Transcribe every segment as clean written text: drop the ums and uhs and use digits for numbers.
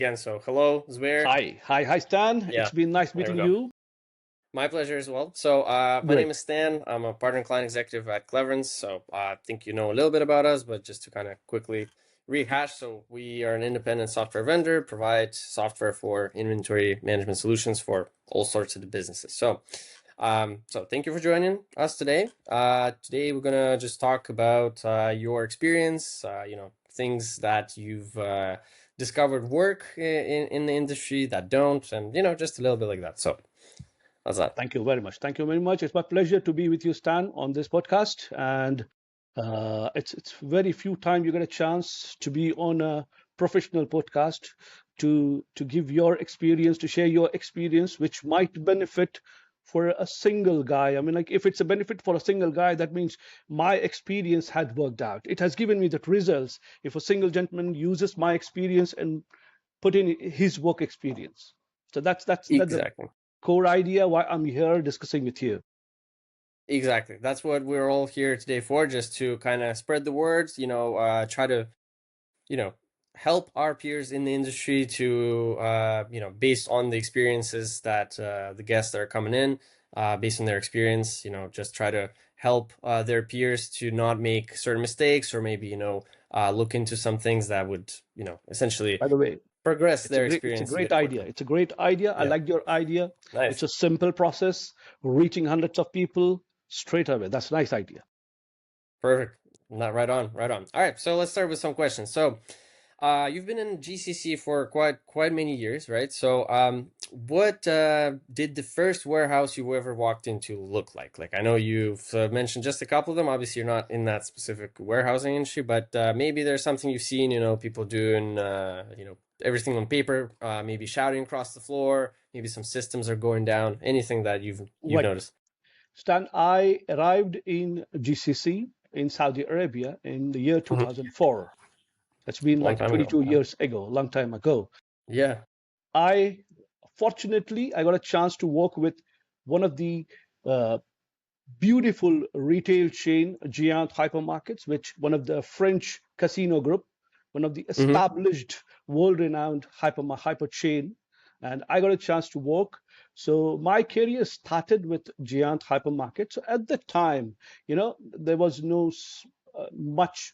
Again, so hello, Zubair. Hi, Stan. Yeah, It's been nice there we meeting go. you. My pleasure as well. So, my name Great. is Stan. I'm a partner and client executive at Cleverence. So, I think you know a little bit about us, but just to kind of quickly rehash. So, we are an independent software vendor, provide software for inventory management solutions for all sorts of the businesses. So thank you for joining us today. Today we're gonna just talk about your experience. Things that you've discovered work in the industry that don't, and just a little bit like that. So how's that? Thank you very much. Thank you very much. It's my pleasure to be with you, Stan, on this podcast. And it's very few times you get a chance to be on a professional podcast to give your experience, to share your experience, which might benefit for a single guy. I mean, like if it's a benefit for a single guy, that means my experience had worked out. It has given me the results. If a single gentleman uses my experience and put in his work experience. So that's the Exactly. core idea why I'm here discussing with you. Exactly. That's what we're all here today for, just to kind of spread the words, try to, you know, help our peers in the industry to, based on the experiences that the guests that are coming in, based on their experience, just try to help their peers to not make certain mistakes or maybe, look into some things that would, essentially By the way, progress it's a their great it's a experience great even idea. quicker. It's a great idea. I Yeah. like your idea. It's Nice. a simple process, reaching hundreds of people straight away. That's a nice idea. Perfect. Not right on, right on. All right, so let's start with some questions. So, you've been in GCC for quite many years, right? So, what did the first warehouse you ever walked into look like? Like, I know you've mentioned just a couple of them. Obviously, you're not in that specific warehousing industry, but maybe there's something you've seen, people doing, everything on paper, maybe shouting across the floor, maybe some systems are going down, anything that you've Right. noticed. Stan, I arrived in GCC in Saudi Arabia in the year Mhm. 2004. It's been Long like time ago. 22 years ago, a long time ago. Yeah. I fortunately I got a chance to work with one of the uh, beautiful retail chain, Giant Hypermarkets, which one of the French casino group, one of the Hmm. established, world-renowned hyper chain, and I got a chance to work. So my career started with Giant Hypermarket. So at the time, there was no much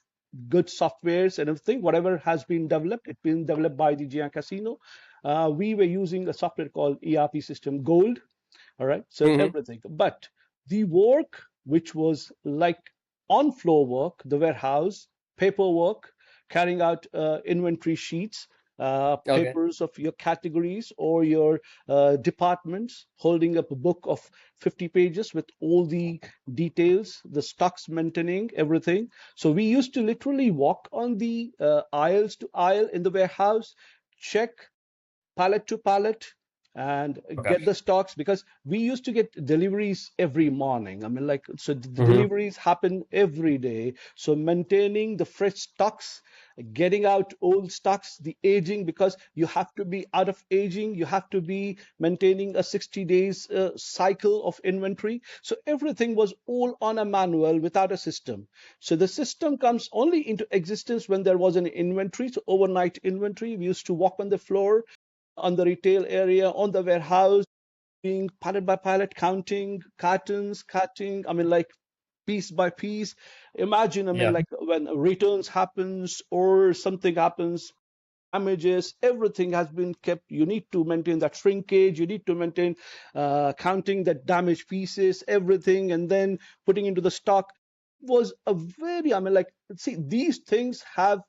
good softwares and everything. Whatever has been developed, it's been developed by the Giant Casino. We were using a software called ERP system Gold. All right, so Hmm. everything. But the work, which was like on floor work, the warehouse, paperwork, carrying out inventory sheets, Okay. papers of your categories or your departments, holding up a book of 50 pages with all the details, the stocks maintaining, everything. So we used to literally walk on the aisles to aisle in the warehouse, check pallet to pallet and Okay. get the stocks because we used to get deliveries every morning. I mean, like, so the Hmm. deliveries happen every day. So maintaining the fresh stocks, getting out old stocks, the aging, because you have to be out of aging, you have to be maintaining a 60 days cycle of inventory. So everything was all on a manual without a system. So the system comes only into existence when there was an inventory. So overnight inventory, we used to walk on the floor on the retail area, on the warehouse, being pallet by pallet, counting cartons, cutting. I mean, like piece by piece. Imagine, I mean, Yeah. like when returns happens or something happens, damages, everything has been kept. You need to maintain that shrinkage. You need to maintain counting that damaged pieces, everything, and then putting into the stock was a very, I mean, like, see, these things have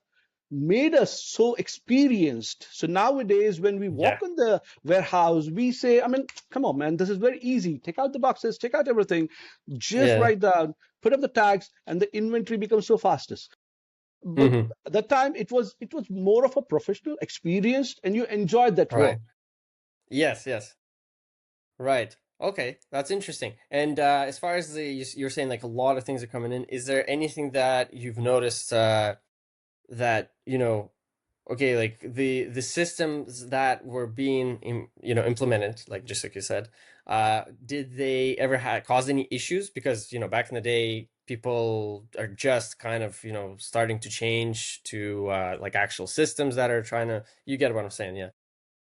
made us so experienced. So nowadays, when we Yeah. walk in the warehouse, we say, I mean, come on, man, this is very easy. Take out the boxes, take out everything, just Yeah. write down, put up the tags, and the inventory becomes so fastest. But Hmm. at that time, it was more of a professional experience, and you enjoyed that work. Right. Yes. Yes. Right. Okay. That's interesting. And as far as you're saying like a lot of things are coming in, is there anything that you've noticed that, okay, like the systems that were being implemented, like just like you said, did they ever cause any issues? Because back in the day, people are just kind of starting to change to like actual systems that are trying to. You get what I'm saying, yeah.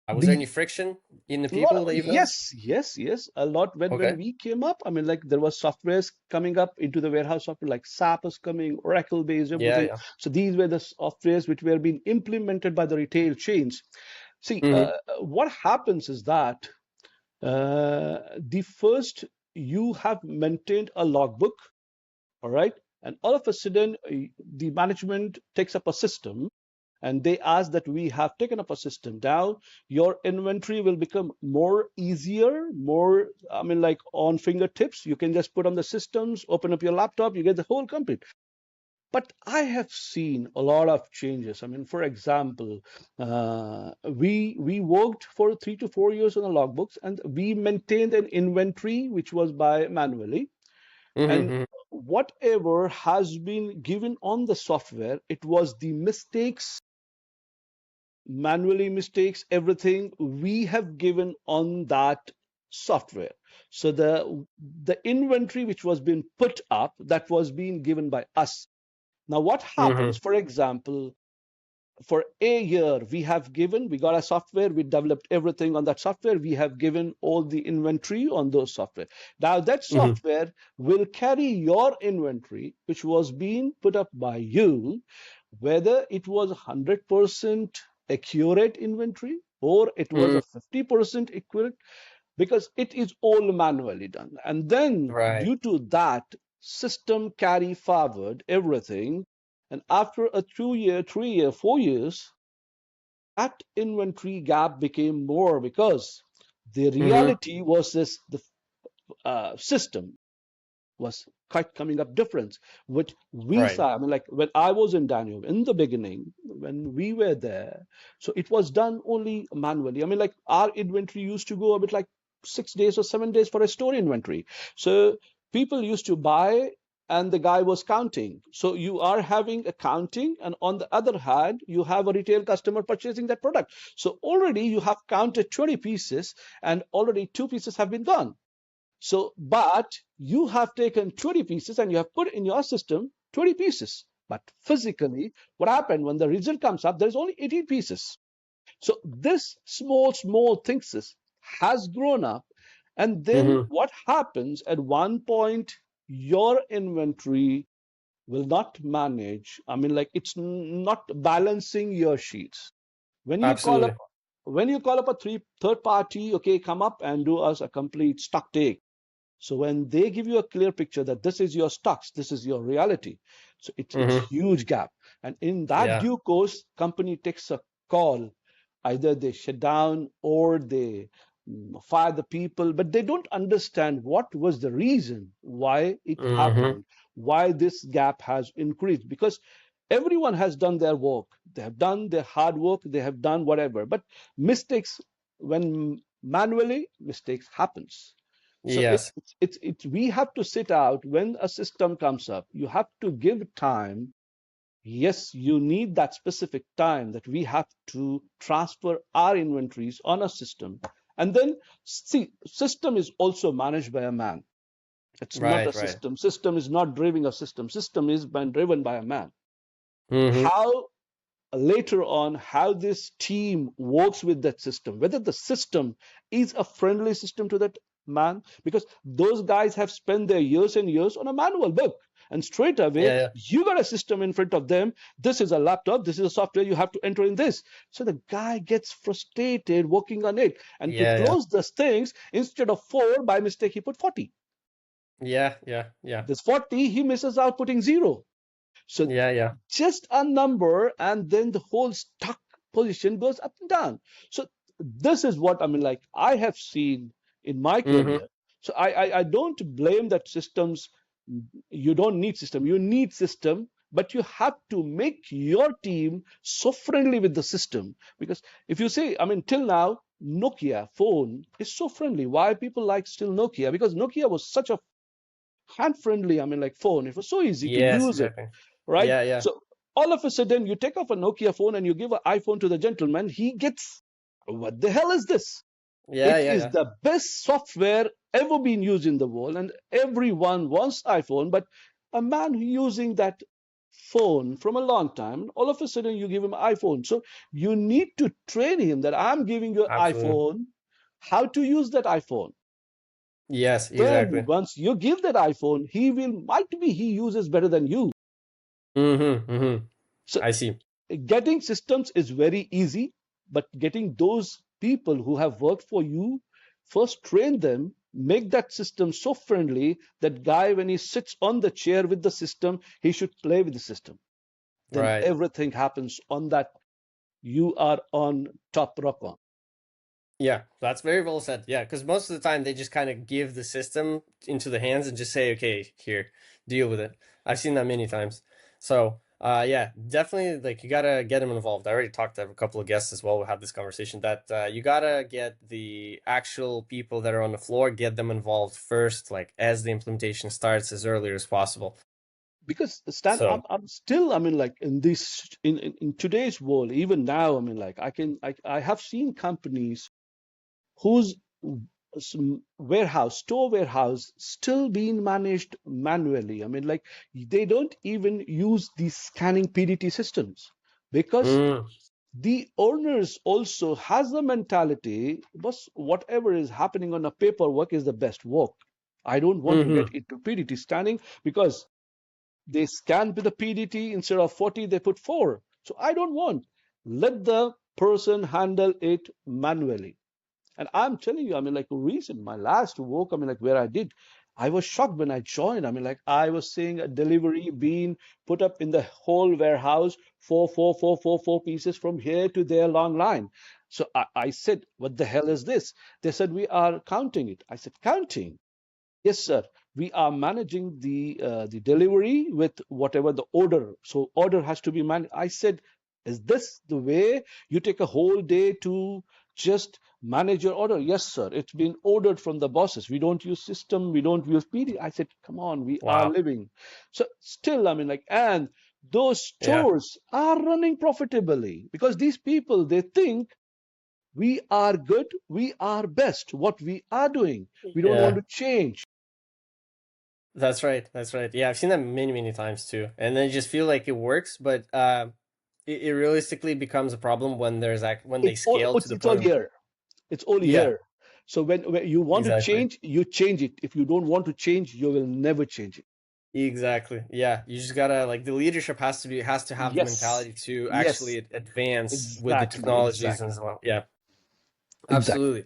Was there any The friction in the lot people that you've noticed? yes, yes, yes. A lot when Okay. we came up. I mean, like there was softwares coming up into the warehouse software, like SAP is coming, Oracle based, Yeah, everything. yeah. So these were the softwares which were being implemented by the retail chains. See, Mm-hmm. what happens is that the first you have maintained a logbook, all right, and all of a sudden the management takes up a system and they ask that we have taken up a system. Now your inventory will become more easier, more, I mean, like on fingertips. You can just put on the systems, open up your laptop, you get the whole complete. But I have seen a lot of changes. I mean, for example, we worked for 3 to 4 years on the logbooks, and we maintained an inventory which was by manually. Mm-hmm. And Mm-hmm. whatever has been given on the software, it was the mistakes, manually mistakes, everything we have given on that software. So the inventory which was being put up, that was being given by us. Now what happens, Mm-hmm. for example, for a year we got a software, we developed everything on that software, we have given all the inventory on those software. Now that Mm-hmm. software will carry your inventory which was being put up by you, whether it was 100% accurate inventory or it was Mm-hmm. a 50% accurate, because it is all manually done. And then Right. due to that, system carry forward everything. And after a 2 year, 3 year, 4 years, that inventory gap became more because the Mm-hmm. reality was this, the system was quite coming up different. What we Right. saw, I mean, like when I was in Daniel in the beginning, when we were there, so it was done only manually. I mean, like our inventory used to go a bit like 6 days or 7 days for a store inventory. So people used to buy and the guy was counting. So you are having a counting, and on the other hand, you have a retail customer purchasing that product. So already you have counted 20 pieces and already 2 pieces have been gone. So, but you have taken 20 pieces and you have put in your system 20 pieces. But physically, what happened when the result comes up, there's only 18 pieces. So this small things has grown up. And then Mm-hmm. what happens at one point, your inventory will not manage. I mean, like it's not balancing your sheets. When you call up, Absolutely. when you call up a third party, okay, come up and do us a complete stock take. So when they give you a clear picture that this is your stocks, this is your reality, so it's Mm-hmm. huge gap. And in that Yeah. due course, company takes a call. Either they shut down or they fire the people, but they don't understand what was the reason why it Mm-hmm. happened, why this gap has increased. Because everyone has done their work, they have done their hard work, they have done whatever, but mistakes, when manually mistakes happens. So Yes. we have to sit out when a system comes up. You have to give time. Yes, you need that specific time that we have to transfer our inventories on a system. And then see, system is also managed by a man. It's not a Right. Right. system. System is not driving a system. System is been driven by a man. Mm-hmm. How later on, how this team works with that system, whether the system is a friendly system to that man, because those guys have spent their years and years on a manual book, and straight away Yeah. you got a system in front of them. This is a laptop, this is a software, you have to enter in this. So the guy gets frustrated working on it, and to Yeah. Yeah. close those things, instead of 4, by mistake he put 40. Yeah. Yeah. Yeah. This 40 he misses out putting 0. So Yeah. Yeah. just a number, and then the whole stock position goes up and down. So this is what I mean, like I have seen in my Mm-hmm. career. So I don't blame that systems. You don't need system. You need system, but you have to make your team so friendly with the system. Because if you say, I mean, till now, Nokia phone is so friendly. Why people like still Nokia? Because Nokia was such a hand friendly, I mean, like phone. It was so easy to Yes. use it, Exactly. right? Yeah. Yeah. So All of a sudden, you take off a Nokia phone and you give an iPhone to the gentleman. He gets, what the hell is this? Yeah, It yeah, is yeah. the best software ever been used in the world, and everyone wants iPhone. But a man using that phone from a long time, all of a sudden you give him iPhone. So you need to train him that I'm giving you an Absolutely. iPhone, how to use that iPhone. Yes, Then exactly. once you give that iPhone, he will might be he uses better than you. Mm-hmm. Mm-hmm. So I see. getting systems is very easy, but getting those people who have worked for you, first train them, make that system so friendly that guy, when he sits on the chair with the system, he should play with the system. Then Right. everything happens on that. You are on top rock on. Yeah, that's very well said. Yeah, because most of the time they just kind of give the system into the hands and just say, "Okay, here, deal with it." I've seen that many times. So, yeah, definitely, like you gotta get them involved. I already talked to a couple of guests as well. We had this conversation that you gotta get the actual people that are on the floor, get them involved first, like as the implementation starts as early as possible. Because Stan, So, I'm still, I mean, like in this in today's world, even now, I mean, like I have seen companies whose warehouse, store warehouse, still being managed manually. I mean, like they don't even use these scanning PDT systems because mm, the owners also has the mentality, but whatever is happening on a paperwork is the best work. I don't want to get mm-hmm, into PDT scanning because they scan with the PDT instead of 40, they put 4. So I don't want. Let the person handle it manually. And I'm telling you, I mean, like recent, my last work, I mean, like where I did, I was shocked when I joined. I mean, like I was seeing a delivery being put up in the whole warehouse, four pieces from here to there, long line. So I said, what the hell is this? They said, we are counting it. I said, counting? Yes, sir. We are managing the delivery with whatever the order. So order has to be managed. I said, is this the way you take a whole day to just manage your order? Yes, sir. It's been ordered from the bosses. We don't use system. We don't use PD. I said, come on, we are wow, living. So still, I mean, like, and those yeah, stores are running profitably because these people, they think we are good, we are best. What we are doing, we don't want yeah. to change. That's right. That's right. Yeah, I've seen that many, many times too. And then you just feel like it works, but it realistically becomes a problem when when they It's all scale to the it's all point of here. It's all yeah, here. So when you want to exactly. change, you change it. If you don't want to change, you will never change it. Exactly. Yeah, you just gotta like the leadership has to have the Yes, mentality to yes, actually advance with the exactly, technologies exactly, and so on. Yeah, exactly. absolutely.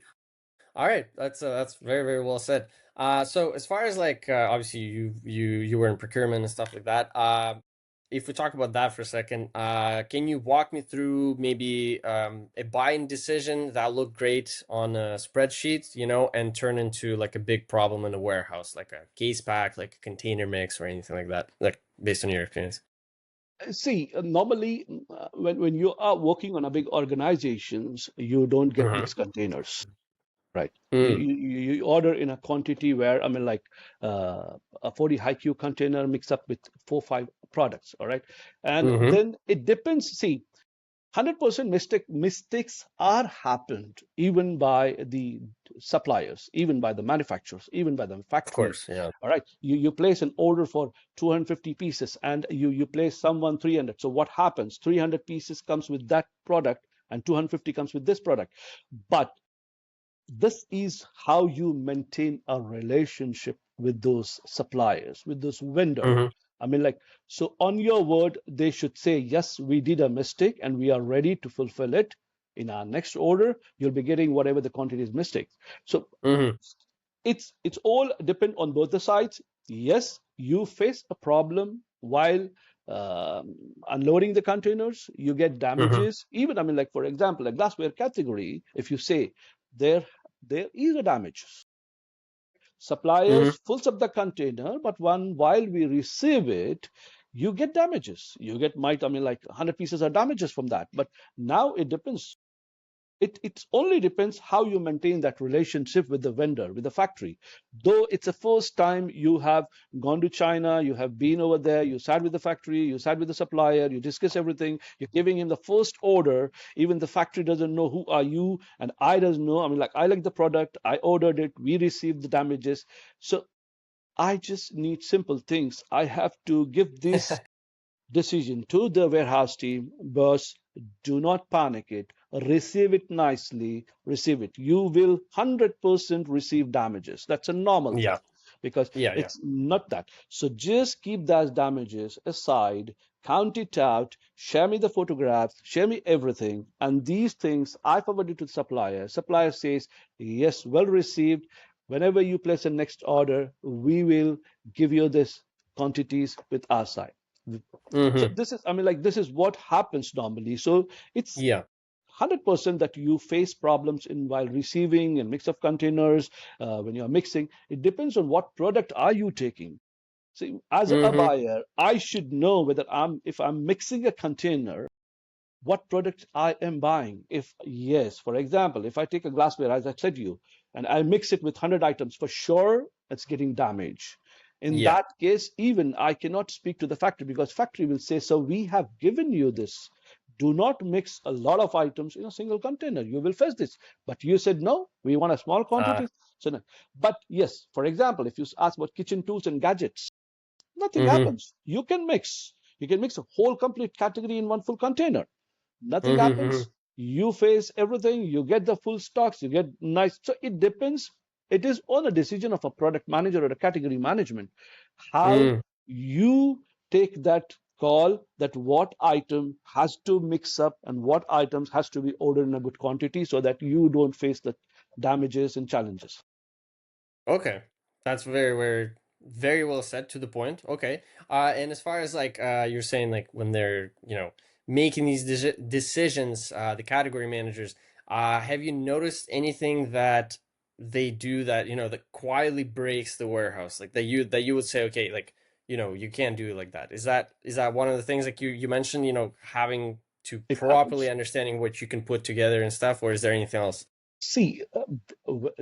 All right, that's very very well said. So as far as like obviously you were in procurement and stuff like that. If we talk about that for a second, can you walk me through maybe a buying decision that looked great on a spreadsheet, you know, and turn into like a big problem in a warehouse, like a case pack, like a container mix, or anything like that, like based on your experience. See, normally when you are working on a big organizations, you don't get Mm-hmm. mixed containers. Right. Mm, You order in a quantity where, I mean, like a 40 high Q container mixed up with 4, 5 products. All right. And mm-hmm. then it depends. See, 100% mistakes are happened even by the suppliers, even by the manufacturers, even by the Of factories. course, yeah. All right. You place an order for 250 pieces and you place someone 300. So what happens? 300 pieces comes with that product and 250 comes with this product. But this is how you maintain a relationship with those suppliers, with those vendors. Mm-hmm. I mean, like, so on your word, they should say, yes, we did a mistake and we are ready to fulfill it. In our next order, you'll be getting whatever the quantity is mistake. So Mm-hmm. it's all depend on both the sides. Yes, you face a problem while unloading the containers, you get Mm-hmm. damages. Even, I mean, like for example, a glassware category, if you say there there is a damage, Mm-hmm. suppliers fills up the container, but while we receive it, you get damages. You get might I mean like 100 pieces are damages from that. But now it depends. It only depends how you maintain that relationship with the vendor, with the factory. Though it's the first time you have gone to China, you have been over there, you sat with the factory, you sat with the supplier, you discuss everything, you're giving him the first order. Even the factory doesn't know who are you, and I doesn't know. I mean, like, I like the product, I ordered it, we received the damages. So I just need simple things. I have to give this decision to the warehouse team: boss, do not panic it, receive it nicely, receive it. You will 100% receive damages. That's a normal thing Yeah. because Yeah. Yeah. it's not that. So just keep those damages aside, count it out, share me the photographs, share me everything, and these things I forward it to the supplier. Supplier says yes, well received. Whenever you place a next order, we will give you this quantities with our side. So Mm-hmm. this is, I mean, like, this is what happens normally. So it's Yeah. 100% that you face problems in while receiving and mix of containers when you're mixing. It depends on what product are you taking. See, as a Mm-hmm. buyer, I should know whether if I'm mixing a container, what product I am buying. If yes, for example, if I take a glassware, as I said to you, and I mix it with 100 items, for sure it's getting damaged. In Yeah. that case, even I cannot speak to the factory because factory will say, so we have given you this. Do not mix a lot of items in a single container. You will face this. But you said no, we want a small Uh. quantity. So no. But yes, for example, if you ask about kitchen tools and gadgets, nothing Mm-hmm. happens. You can mix. You can mix a whole complete category in one full container. Nothing Mm-hmm. Mm-hmm. happens. You face everything. You get the full stocks. You get nice. So it depends. It is on a decision of a product manager or a category management how Mm. you take that call, that what item has to mix up and what items has to be ordered in a good quantity so that you don't face the damages and challenges. Okay, that's very well said, to the point. Okay, and as far as like you're saying, like when they're making these decisions, the category managers, have you noticed anything that they do that that quietly breaks the warehouse, like that you would say, okay, like you can't do it like that. Is that one of the things like you mentioned, having to It properly happens. understanding what you can put together and stuff, or is there anything else? See,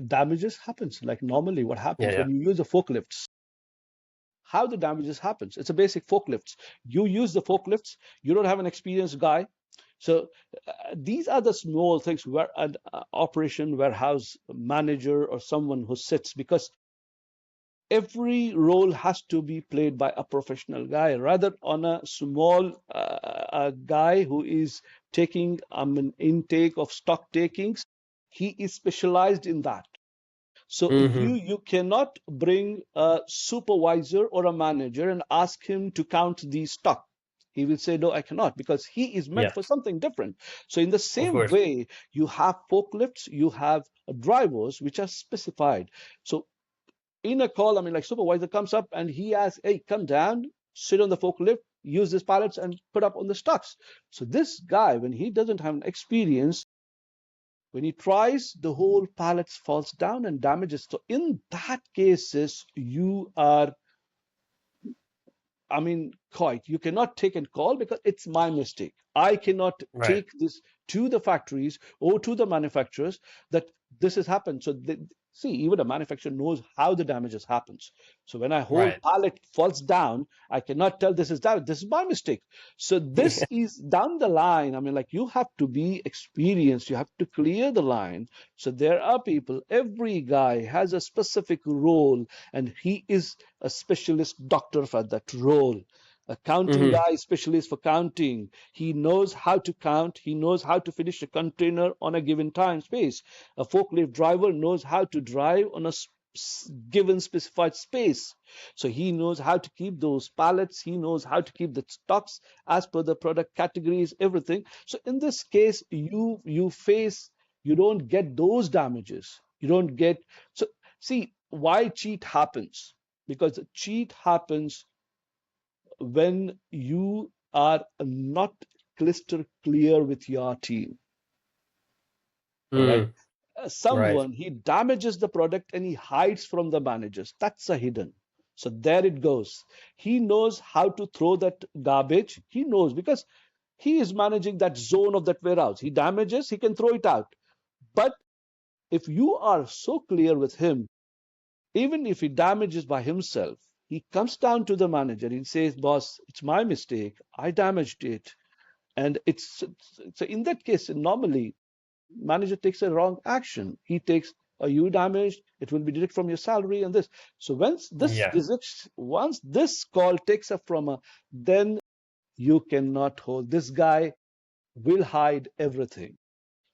damages happens like normally what Yeah, happens yeah. when you use the forklifts. How the damages happens? It's a basic forklifts. You use the forklifts. You don't have an experienced guy. So these are the small things where an operation warehouse manager or someone who sits, because every role has to be played by a professional guy rather on a small guy who is taking an intake of stock takings. He is specialized in that. So Mm-hmm. you cannot bring a supervisor or a manager and ask him to count the stock. He will say, no, I cannot, because he is meant Yeah, for something different. So in the of same course. way, you have forklifts, you have drivers, which are specified. So in a call, I mean, like, supervisor comes up and he asks, hey, come down, sit on the forklift, use these pallets and put up on the stocks. So this guy, when he doesn't have an experience, when he tries, the whole pallet falls down and damages. So in that cases, you are, I mean, quite, you cannot take and call because it's my mistake. I cannot Right. take this to the factories or to the manufacturers that this has happened. So see, even a manufacturer knows how the damages happens. So when a whole Right. pallet falls down, I cannot tell this is damage. This is my mistake. So this is down the line. I mean, like, you have to be experienced. You have to clear the line. So there are people, every guy has a specific role, and he is a specialist doctor for that role. A counting Hmm. guy, specialist for counting. He knows how to count. He knows how to finish a container on a given time space. A forklift driver knows how to drive on a given specified space. So he knows how to keep those pallets. He knows how to keep the stocks as per the product categories, everything. So in this case, you don't get those damages. You don't get. So see why cheat happens, because the cheat happens when you are not crystal clear with your team. All right. Mm. Right. Someone, he damages the product and he hides from the managers. That's a hidden. So there it goes. He knows how to throw that garbage. He knows because he is managing that zone of that warehouse. He damages, he can throw it out. But if you are so clear with him, even if he damages by himself, he comes down to the manager. He says, "Boss, it's my mistake. I damaged it." And so in that case, normally manager takes a wrong action. He takes you damaged, it will be deducted from your salary and this. So Yeah. once this call takes up from a, then you cannot hold. This guy will hide everything.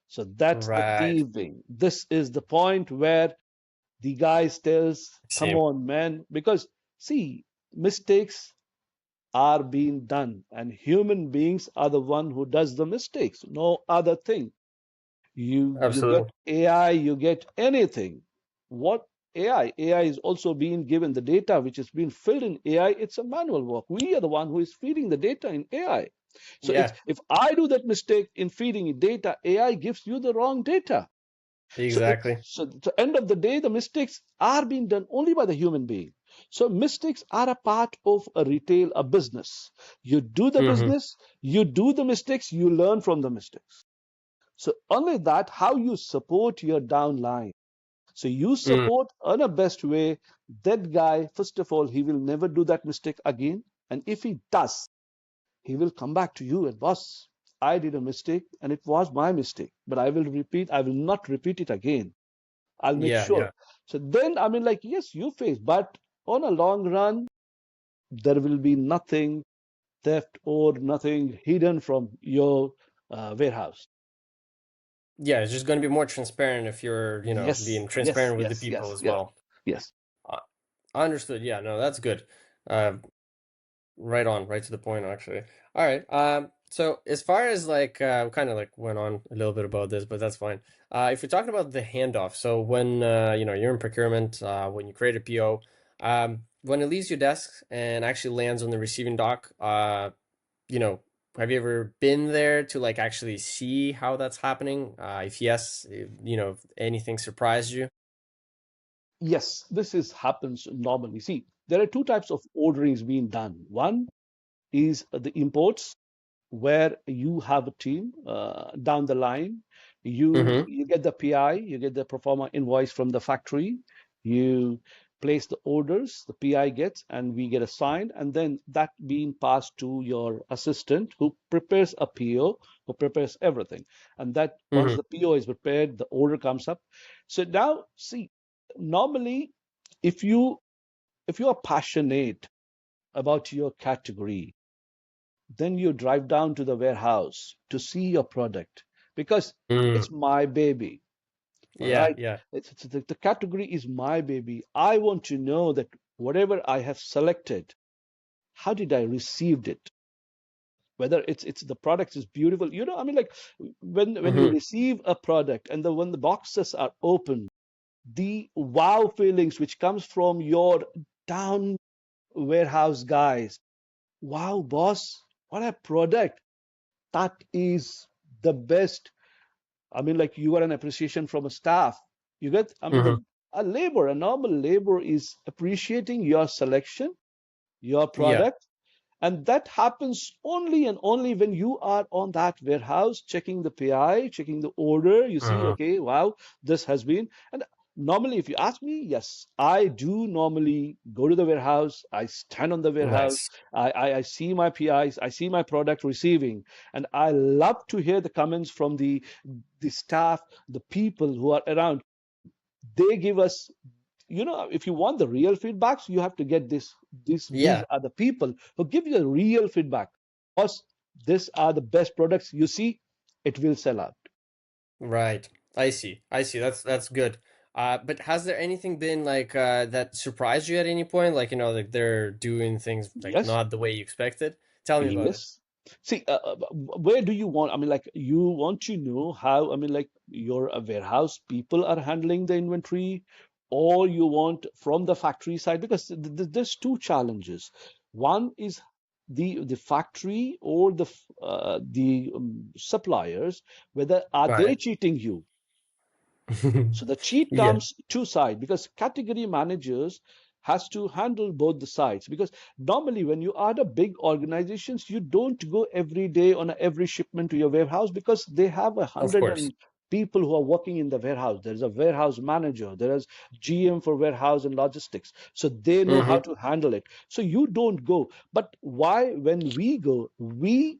So that's the Right. thieving. This is the point where the guy tells, "Come See. on, man," because see, mistakes are being done, and human beings are the one who does the mistakes, no other thing. You get Absolutely. AI, you get anything. What AI? AI is also being given the data which is being filled in AI. It's a manual work. We are the one who is feeding the data in AI. So it's Yeah. if I do that mistake in feeding it data, AI gives you the wrong data. So Exactly. at the end of the day, the mistakes are being done only by the human being. So mistakes are a part of a retail, a business. You do the Mm-hmm. business, you do the mistakes, you learn from the mistakes. So only that, how you support your downline. So you Mm. support in a best way that guy. First of all, he will never do that mistake again. And if he does, he will come back to you and, "Boss, I did a mistake and it was my mistake, but I will not repeat it again. I'll make Yeah. sure." Yeah. So then, I mean, like, yes, you face, but on a long run, there will be nothing theft or nothing hidden from your warehouse. Yeah. It's just going to be more transparent if you're, Yes, being yes, transparent with the yes, people yes, as yes, well. yes. Uh, Understood. Yeah. No, that's good. Uh, right on, right to the point, actually. All right. So as far as like, kind of like went on a little bit about this, but that's fine. If you're talking about the handoff, so when you're in procurement, when you create a PO, when it leaves your desk and actually lands on the receiving dock, you know, have you ever been there to like actually see how that's happening? If yes, if anything surprised you? Yes, this is happens normally. See, there are two types of orderings being done. One is the imports, where you have a team down the line. You Mm-hmm. you get the PI, you get the performer invoice from the factory. You place the orders, the PI gets, and we get assigned, and then that being passed to your assistant who prepares a PO, who prepares everything. And that once Mm-hmm. the PO is prepared, the order comes up. So now, see, normally, if you if you are passionate about your category, then you drive down to the warehouse to see your product because Mm. it's my baby. All Yeah, right. yeah. The category is my baby. I want to know that whatever I have selected, how did I received it? Whether it's the product is beautiful. I mean, like when you Mm-hmm. receive a product and when the boxes are open, the wow feelings which comes from your down warehouse guys. Wow, boss, what a product. That is the best. I mean, like you got an appreciation from a staff. You get, I mean, Mm-hmm. a normal labor is appreciating your selection, your Yeah. product, and that happens only and only when you are on that warehouse checking the PI, checking the order. You see, Mm-hmm. okay, wow, this has been. And normally, if you ask me, yes, I do normally go to the warehouse. I stand on the warehouse. Nice. I see my PIs. I see my product receiving. And I love to hear the comments from the staff, the people who are around. They give us, if you want the real feedbacks, you have to get these Yeah. are the people who give you the real feedback. Boss, these are the best products. You see, it will sell out. Right. I see. I see. That's good. But has there anything been like that surprised you at any point? Like, like they're doing things like Yes, not the way you expected? Tell me about it. yes. See, where do you want? I mean, like, you want to know how, I mean, like, your warehouse people are handling the inventory, or you want from the factory side? Because there's two challenges. One is the factory or the suppliers, whether are they Right. cheating you? So the cheat Yeah. comes two sides because category managers has to handle both the sides because normally when you are the big organizations, you don't go every day on every shipment to your warehouse because they have a Of hundred course. and people who are working in the warehouse. There is a warehouse manager. There is GM for warehouse and logistics. So they know how Mm-hmm. to handle it. So you don't go. But why, when we go, we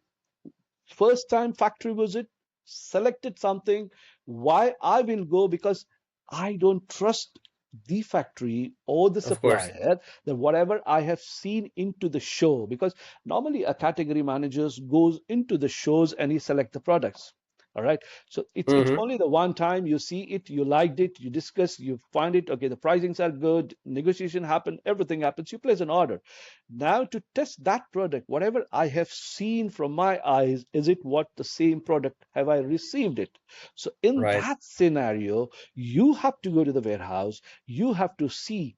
first time factory visit, selected something. Why I will go? Because I don't trust the factory or the Of course. supplier, that whatever I have seen into the show, because normally a category manager goes into the shows and he select the products. All right. So it's Mm-hmm. only the one time you see it, you liked it, you discuss, you find it, okay, the pricings are good, negotiation happen, everything happens, you place an order. Now, to test that product, whatever I have seen from my eyes, is it what the same product? Have I received it? So, in Right. that scenario, you have to go to the warehouse, you have to see,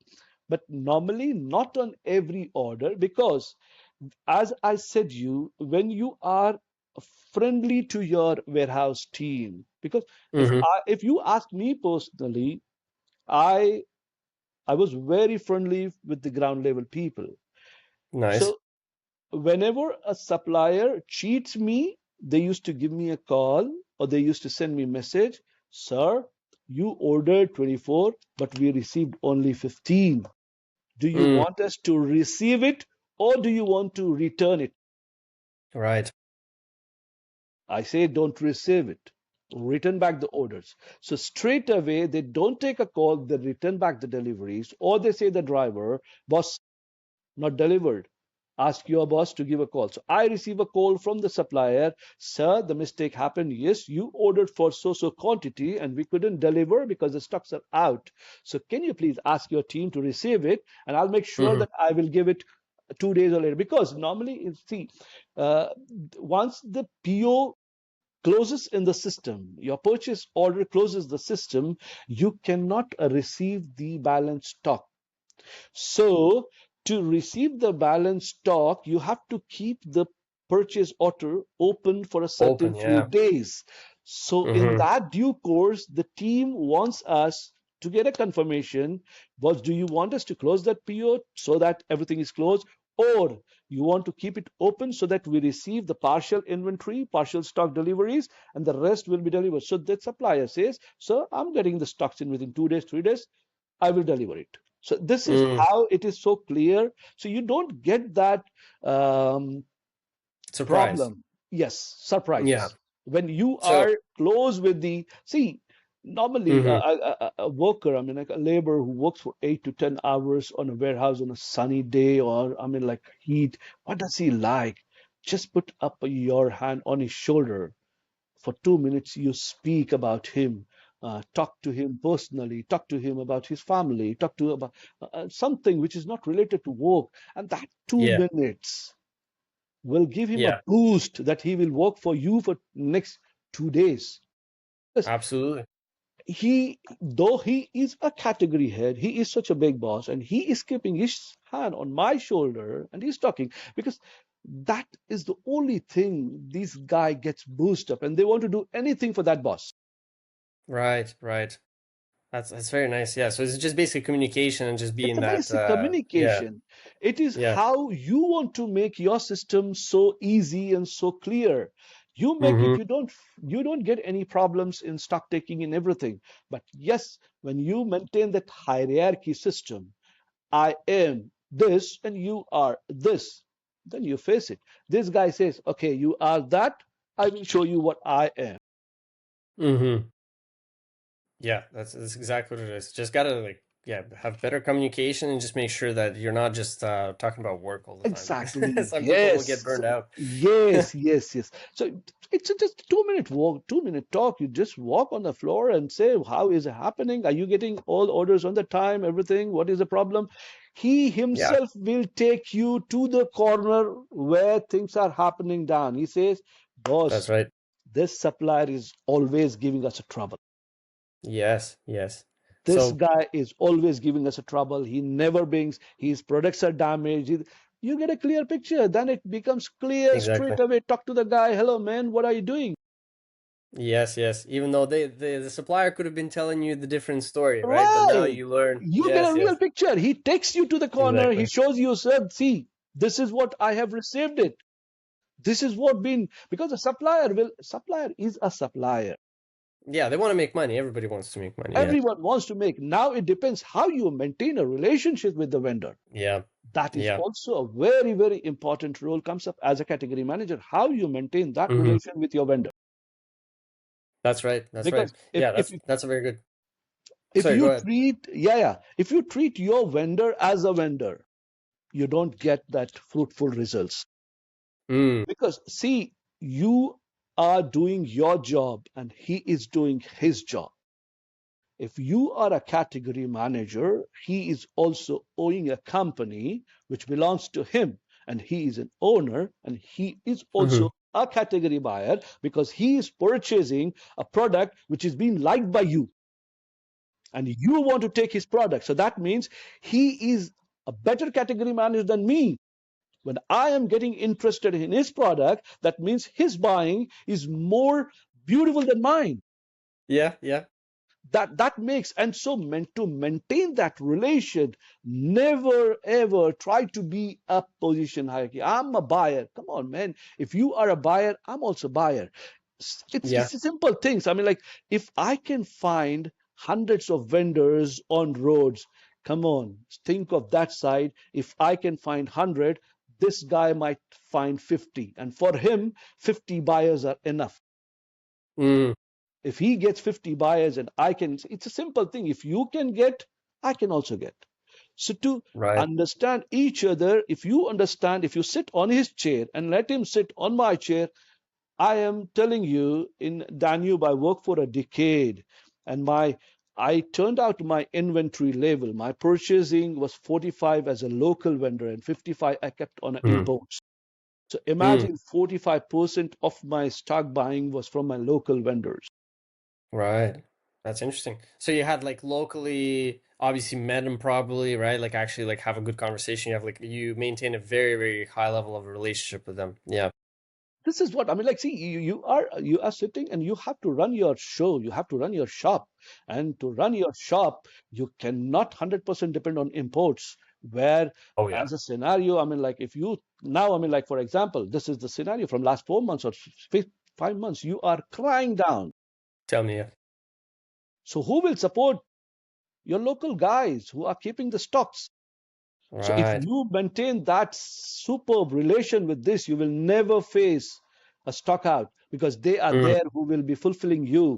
but normally not on every order, because as I said you, when you are friendly to your warehouse team, because Mm-hmm. if you ask me personally, I I was very friendly with the ground level people. Nice. So whenever a supplier cheats me, they used to give me a call or they used to send me a message, sir, you ordered 24, but we received only 15. Do you Mm. want us to receive it or do you want to return it? Right. I say don't receive it. Return back the orders. So straight away, they don't take a call, they return back the deliveries, or they say the driver, boss, not delivered. Ask your boss to give a call. So I receive a call from the supplier. Sir, the mistake happened. Yes, you ordered for so quantity and we couldn't deliver because the stocks are out. So can you please ask your team to receive it? And I'll make sure Mm-hmm. that I will give it 2 days or later. Because normally, see, uh, once the PO closes in the system, your purchase order closes the system, you cannot receive the balance stock. So, to receive the balance stock, you have to keep the purchase order open for a certain Open. few Yeah. days. So, in Mm-hmm. that due course, the team wants us to get a confirmation. Was do you want us to close that PO so that everything is closed? Or you want to keep it open so that we receive the partial inventory, partial stock deliveries, and the rest will be delivered. So the supplier says, "Sir, I'm getting the stocks in within 2 days, 3 days. I will deliver it." So this is Mm. how it is so clear. So you don't get that um, Surprise. problem. Yes, Yeah. surprises. When you So. are close with the, see, normally Mm-hmm. a worker, I mean, like a laborer who works for 8 to 10 hours on a warehouse on a sunny day, or I mean, like heat, what does he like? Just put up your hand on his shoulder for 2 minutes, you speak about him, talk to him personally, talk to him about his family, talk to him about something which is not related to work, and that two Yeah. minutes will give him a Yeah. boost that he will work for you for next 2 days. Because Absolutely. though he is a category head, he is such a big boss, and he is keeping his hand on my shoulder and he's talking, because that is the only thing this guy gets boost up, and they want to do anything for that boss. Right. Right. That's very nice. Yeah. So it's just basic communication and just It's being a that. basic Yeah. communication. It is Yeah. how you want to make your system so easy and so clear. You make it, Mm-hmm. you don't get any problems in stock taking and everything. But yes, when you maintain that hierarchy system, I am this and you are this, then you face it. This guy says, okay, you are that, I will show you what I am. Mm-hmm. Yeah. That's exactly what it is. Just gotta like yeah have better communication and just make sure that you're not just talking about work all the time because Exactly. some people will get Yes. burned out. Yes. Yes. Yes. So it's just a 2 minute walk, 2 minute talk. You just walk on the floor and say, how is it happening? Are you getting all orders on the time? Everything? What is the problem? He Yeah. himself will take you to the corner where things are happening down. He says, boss, That's right. this supplier is always giving us a trouble. Yes. Yes. This So guy is always giving us a trouble. He never brings, his products are damaged. You get a clear picture. Then it becomes clear exactly. straight away. Talk to the guy. Hello, man. What are you doing? Yes, yes. Even though the supplier could have been telling you the different story, right? But now Right. you learn. You get a Yes, real yes, picture. He takes you to the corner. He exactly. shows you, sir, see, this is what I have received it. This is what been, because a supplier is a supplier. Yeah, they want to make money. Everybody wants to make money. Yeah. Everyone wants to make. Now it depends how you maintain a relationship with the vendor. Yeah. That is Yeah. also a very, very important role comes up as a category manager, how you maintain that Hmm. relation with your vendor. That's right. That's right. Because Yeah, that's a very good. if Sorry, you go ahead. treat, if you treat your vendor as a vendor, you don't get that fruitful results. Mm. Because see, you are doing your job and he is doing his job. If you are a category manager, he is also owing a company which belongs to him, and he is an owner, and he is Hmm. also a category buyer because he is purchasing a product which is being liked by you, and you want to take his product. So that means he is a better category manager than me. When I am getting interested in his product, that means his buying is more beautiful than mine. Yeah. Yeah. That makes, and so meant to maintain that relation, never ever try to be a position hierarchy. I'm a buyer, come on man, if you are a buyer, I'm also buyer. Yeah. It's simple things. I mean, like, if I can find hundreds of vendors on roads, come on, think of that side. If I can find 100, this guy might find 50, and for him 50 buyers are enough. Mm. If he gets 50 buyers and I can, it's a simple thing. If you can get, I can also get. So to Right. understand each other, if you understand, if you sit on his chair and let him sit on my chair, I am telling you, in Danube, I worked for a decade, and I turned out my inventory level. My purchasing was 45 as a local vendor and 55 I kept on Mm. imports. So Mm. imagine 45% of my stock buying was from my local vendors. Right. That's interesting. So you had like locally, obviously met them probably, right? Like actually like have a good conversation. You have like you maintain a very, very high level of a relationship with them. Yeah. This is what I mean. Like, see, you are sitting and you have to run your show. You have to run your shop, and to run your shop, you cannot 100% depend on imports. Where, Oh yeah. as a scenario, I mean, like, if you now, I mean, like, for example, this is the scenario from last 4 months or 5 months. You are crying down. Tell me. Yeah. So who will support your local guys who are keeping the stocks? So if Right. you maintain that superb relation with this, you will never face a stock out because they are Mm. there who will be fulfilling you.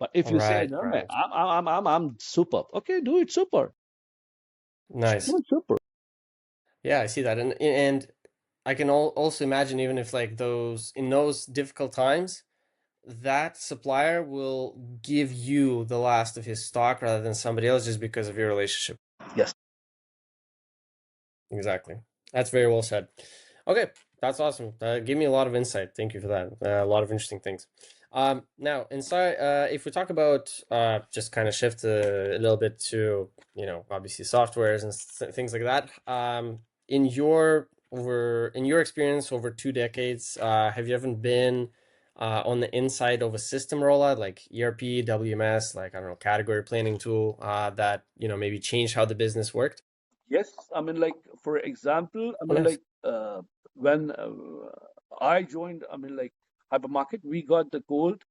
But if you say, Right. no, man, Right. I'm super. Okay, do it super. Do Nice. it super. Yeah, I see that. And I can also imagine even if like those in those difficult times, that supplier will give you the last of his stock rather than somebody else just because of your relationship. Yes. Exactly. That's very well said. Okay, that's awesome. Gave me a lot of insight. Thank you for that. A lot of interesting things. Now, inside, if we talk about just kind of shift a little bit to obviously softwares and things like that. In your experience over 2 decades, have you ever been on the inside of a system rollout like ERP, WMS, like I don't know, category planning tool that maybe changed how the business worked? Yes. I mean, like, for example, I Oh, mean, nice. like, when I joined, I mean, like, hypermarket, we got the gold.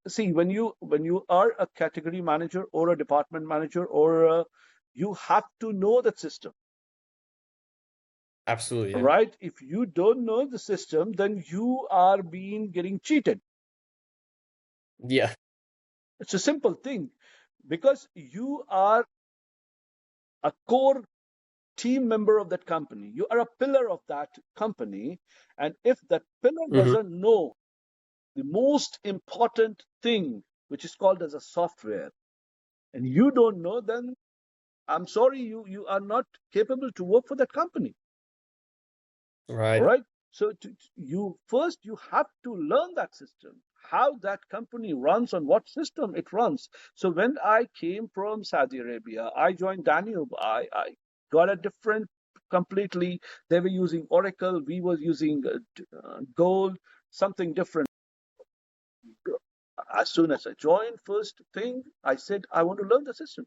See, when you are a category manager or a department manager, or you have to know that system. Absolutely, yeah. Right? If you don't know the system, then you are being getting cheated. Yeah. It's a simple thing because you are a core team member of that company. You are a pillar of that company. And if that pillar Hmm. doesn't know the most important thing, which is called as a software, and you don't know, then I'm sorry, you are not capable to work for that company. All Right. right. So you first you have to learn that system, how that company runs, on what system it runs. So when I came from Saudi Arabia, I joined Danube. I got a different completely. They were using Oracle. We were using Gold, something different. As soon as I joined, first thing I said, I want to learn the system.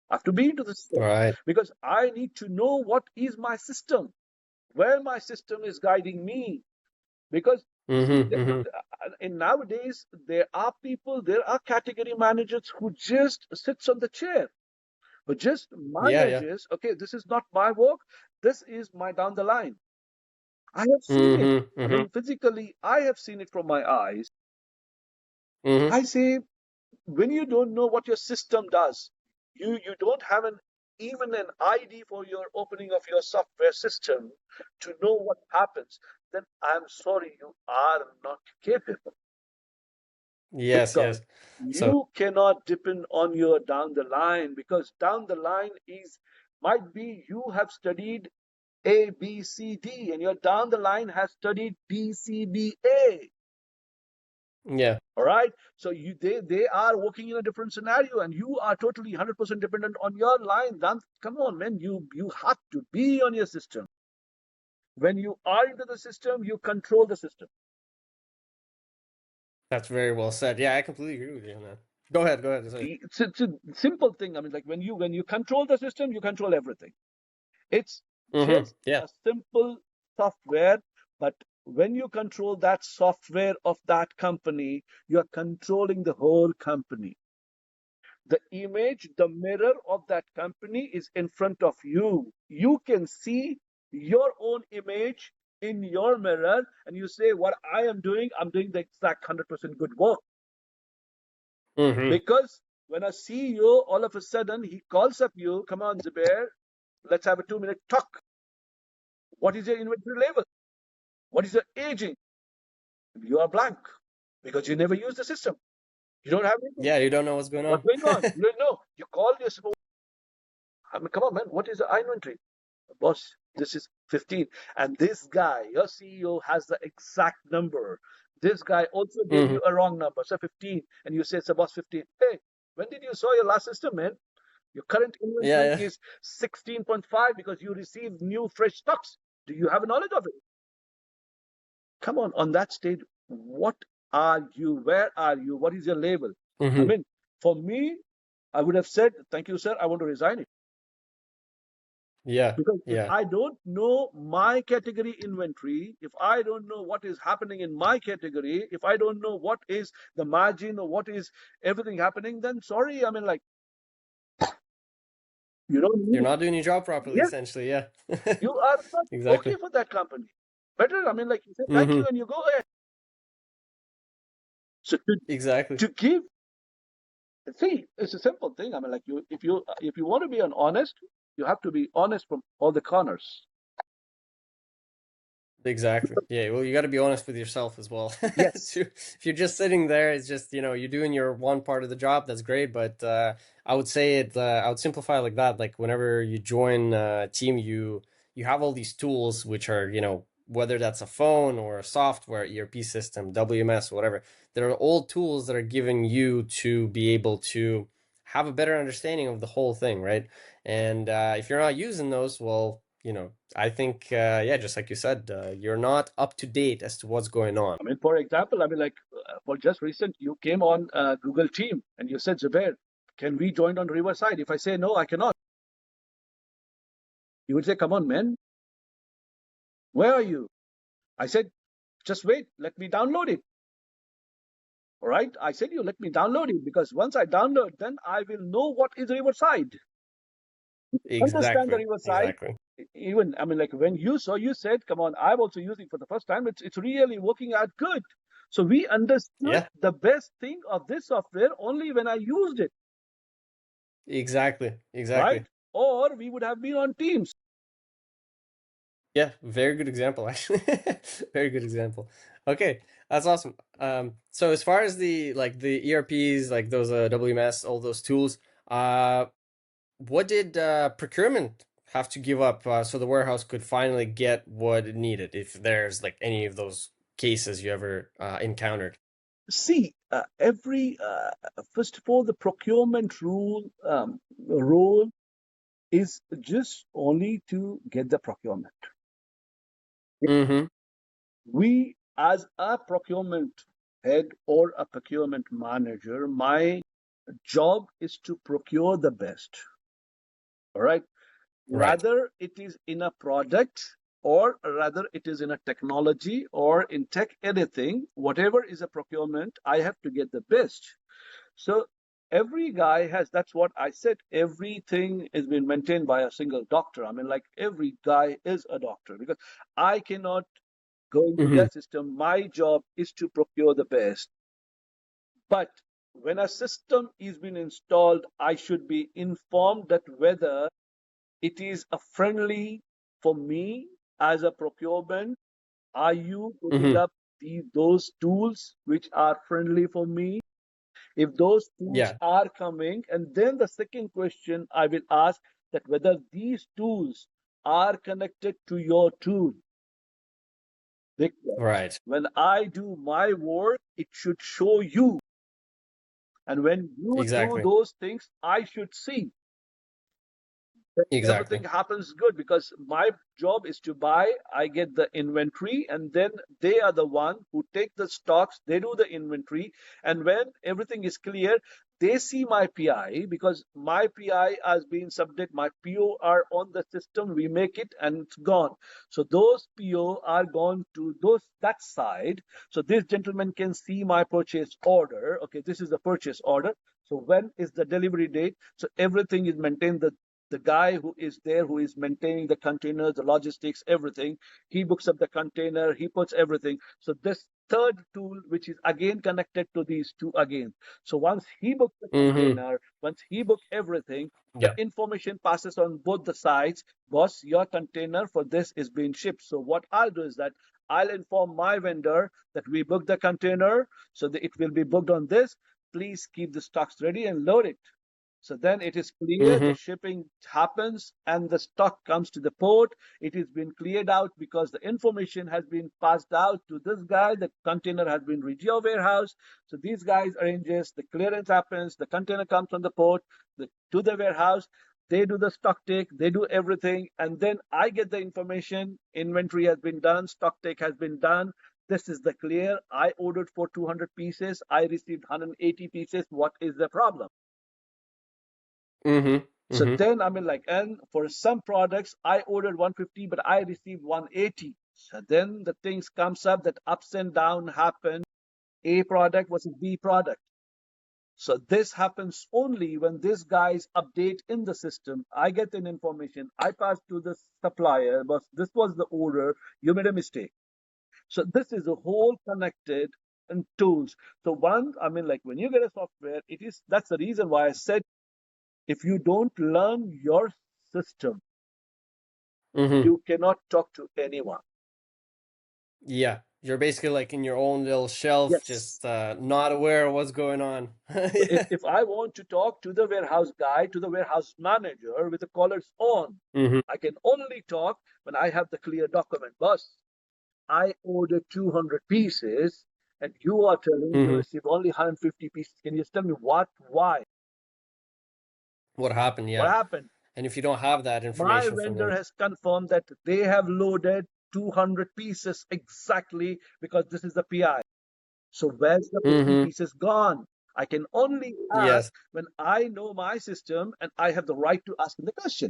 I have to be into the system Right. because I need to know what is my system, where my system is guiding me. Because And nowadays, there are people, there are category managers who just sits on the chair, but just Yeah, yeah. manages, okay, this is not my work, this is my down the line. I have seen it. I Mm-hmm. mean, physically, I have seen it from my eyes. Mm-hmm. I say, when you don't know what your system does, you don't have an even an ID for your opening of your software system to know what happens, then I'm sorry, you are not capable. Yes, Because yes. So you cannot depend on your down the line, because down the line is might be you have studied A, B, C, D, and your down the line has studied B, C, B, A. yeah. All right. So they are working in a different scenario, and you are totally 100% dependent on your line. Then come on, man, you have to be on your system. When you are into the system, you control the system. That's very well said. Yeah, I completely agree with you on that. Go ahead, go ahead. Sorry. It's a simple thing. I mean, like when you control the system, you control everything. It's Mm-hmm. just Yeah. a simple software, but when you control that software of that company, you are controlling the whole company. The image, the mirror of that company is in front of you. You can see your own image in your mirror, and you say, what I'm doing the exact 100% good work. Mm-hmm. Because when a CEO all of a sudden he calls up you, come on, Zubair, let's have a 2 minute talk. What is your inventory level? What is your aging? You are blank because you never use the system. You don't have anything. Yeah, you don't know what's going What's on. going on? You don't know. You call your support. I mean, come on, man. What is the inventory? Boss, this is 15. And this guy, your CEO, has the exact number. This guy also gave Mm-hmm. you a wrong number, so 15. And you say it's about 15. Hey, when did you saw your last system, man? Your current Yeah, inventory yeah. is 16.5 because you received new fresh stocks. Do you have a knowledge of it? Come on that stage, what are you? Where are you? What is your label? I Mm-hmm. mean, for me, I would have said, thank you, sir, I want to resign it. Yeah, Because if yeah. I don't know my category inventory, if I don't know what is happening in my category, if I don't know what is the margin or what is everything happening, then sorry, I mean, like, you don't You're need it. not doing your job properly, Yes, essentially. Yeah. you are not okay Exactly. for that company. Better, I mean, like, you say thank Mm-hmm. you and you go ahead. So Exactly. to give, see, it's a simple thing. I mean, like if you want to be an honest, you have to be honest from all the corners. Exactly. Yeah. Well, you got to be honest with yourself as well. Yes. If you're just sitting there, it's just, you're doing your one part of the job. That's great. But I would say it, I would simplify it like that. Like whenever you join a team, you have all these tools, which are, whether that's a phone or a software, ERP system, WMS, whatever. There are all tools that are giving you to be able to have a better understanding of the whole thing, right? And if you're not using those, well, I think, yeah, just like you said, you're not up to date as to what's going on. I mean, for example, I mean, like for just recent, you came on Google Team and you said, Zubair, can we join on Riverside? If I say no, I cannot. You would say, come on, man, where are you? I said, just wait, let me download it. All right. I said, you let me download it because once I download, then I will know what is Riverside. Understand the Exactly, Riverside. exactly. Even, I mean, like when you saw, you said, come on, I'm also using for the first time. It's really working out good. So we understood Yeah, the best thing of this software only when I used it, exactly, right? exactly. Or we would have been on Teams. Yeah, very good example, actually. Very good example. Okay, that's awesome. So as far as the ERPs, like those WMS, all those tools, what did procurement have to give up so the warehouse could finally get what it needed? If there's like any of those cases you ever encountered. See, every first of all, the procurement role is just only to get the procurement. Mm-hmm. We, as a procurement head or a procurement manager, my job is to procure the best. All right. Right. Rather, it is in a product. or rather it is in a technology or in tech, anything, whatever is a procurement, I have to get the best. So every guy has, that's what I said, everything is being maintained by a single doctor. I mean, like every guy is a doctor because I cannot go into Hmm. their system. My job is to procure the best. But when a system is being installed, I should be informed that whether it is a friendly for me as a procurement. Are you putting Hmm. up those tools which are friendly for me? If those tools Yeah. are coming, and then the second question I will ask that whether these tools are connected to your tool. Because Right. when I do my work, it should show you. And when you do Exactly. those things, I should see. Everything Exactly. happens good because my job is to buy, I get the inventory, and then they are the one who take the stocks, they do the inventory, and when everything is clear, they see my PI because my PI has been subject, my PO are on the system, we make it and it's gone. So those PO are gone to those that side. So this gentleman can see my purchase order. Okay, this is the purchase order. So when is the delivery date? So everything is maintained. The guy who is there, who is maintaining the containers, the logistics, everything, he books up the container, he puts everything. So this third tool, which is again connected to these two again. So once he books the Hmm. container, once he books everything, the Yeah. information passes on both the sides. Boss, your container for this is being shipped. So what I'll do is that I'll inform my vendor that we booked the container, so that it will be booked on this. Please keep the stocks ready and load it. So then it is clear, the Hmm. shipping happens and the stock comes to the port. It has been cleared out because the information has been passed out to this guy. The container has been reached your warehouse. So these guys arranges, the clearance happens, the container comes from the port to the warehouse. They do the stock take, they do everything, and then I get the information. Inventory has been done, stock take has been done. This is the clear. I ordered for 200 pieces. I received 180 pieces. What is the problem? Hmm. So Hmm. then I mean like, and for some products I ordered 150, but I received 180. So then the things comes up that ups and down happen. A product versus B product. So this happens only when this guy's update in the system. I get an information. I pass to the supplier, but this was the order. You made a mistake. So this is a whole connected and tools. So one, I mean, like when you get a software, it is that's the reason why I said if you don't learn your system, Hmm. you cannot talk to anyone. Yeah. You're basically like in your own little shelf, Yes. just not aware of what's going on. So if, Yeah. if I want to talk to the warehouse guy, to the warehouse manager with the collars on, Hmm. I can only talk when I have the clear document. Boss, I ordered 200 pieces and you are telling you Hmm. received only 150 pieces. Can you just tell me what, why? What happened? What Yeah. happened? And if you don't have that My information from vendor them. has confirmed that they have loaded 200 pieces exactly because this is the PI. So where's the 50 Hmm. pieces gone? I can only ask Yes. when I know my system and I have the right to ask the question.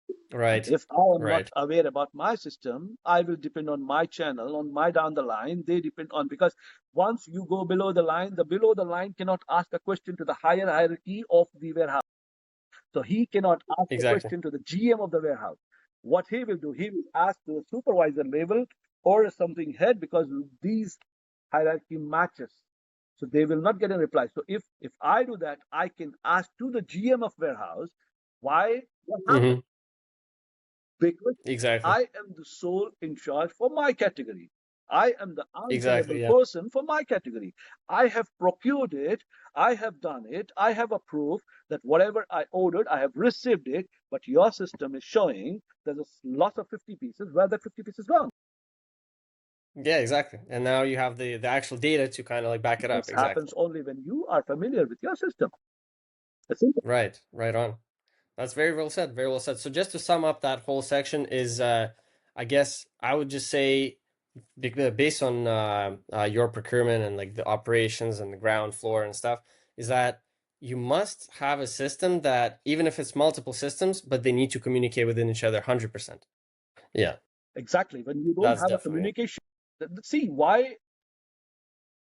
And Right. if I am not Right. aware about my system, I will depend on my channel, on my down the line. They depend on because once you go below the below the line cannot ask a question to the higher hierarchy of the warehouse. So he cannot ask a Exactly. question to the GM of the warehouse. What he will do, he will ask to the supervisor level or something head because these hierarchy matches. So they will not get a reply. So if I do that, I can ask to the GM of warehouse why what happened Hmm. because Exactly. I am the sole in charge for my category. I am the answerable Exactly. Yeah. person for my category. I have procured it. I have done it. I have approved that whatever I ordered, I have received it. But your system is showing there's a loss of 50 pieces. Where that 50 pieces gone? Yeah, exactly. And now you have the actual data to kind of like back it up. This happens Exactly. only when you are familiar with your system. That's it. Right. Right on. That's very well said. Very well said. So just to sum up that whole section is, I guess I would just say, based on your procurement and like the operations and the ground floor and stuff, is that you must have a system that even if it's multiple systems, but they need to communicate within each other 100%. Yeah. Exactly. When you don't That's have a definitely. communication, see why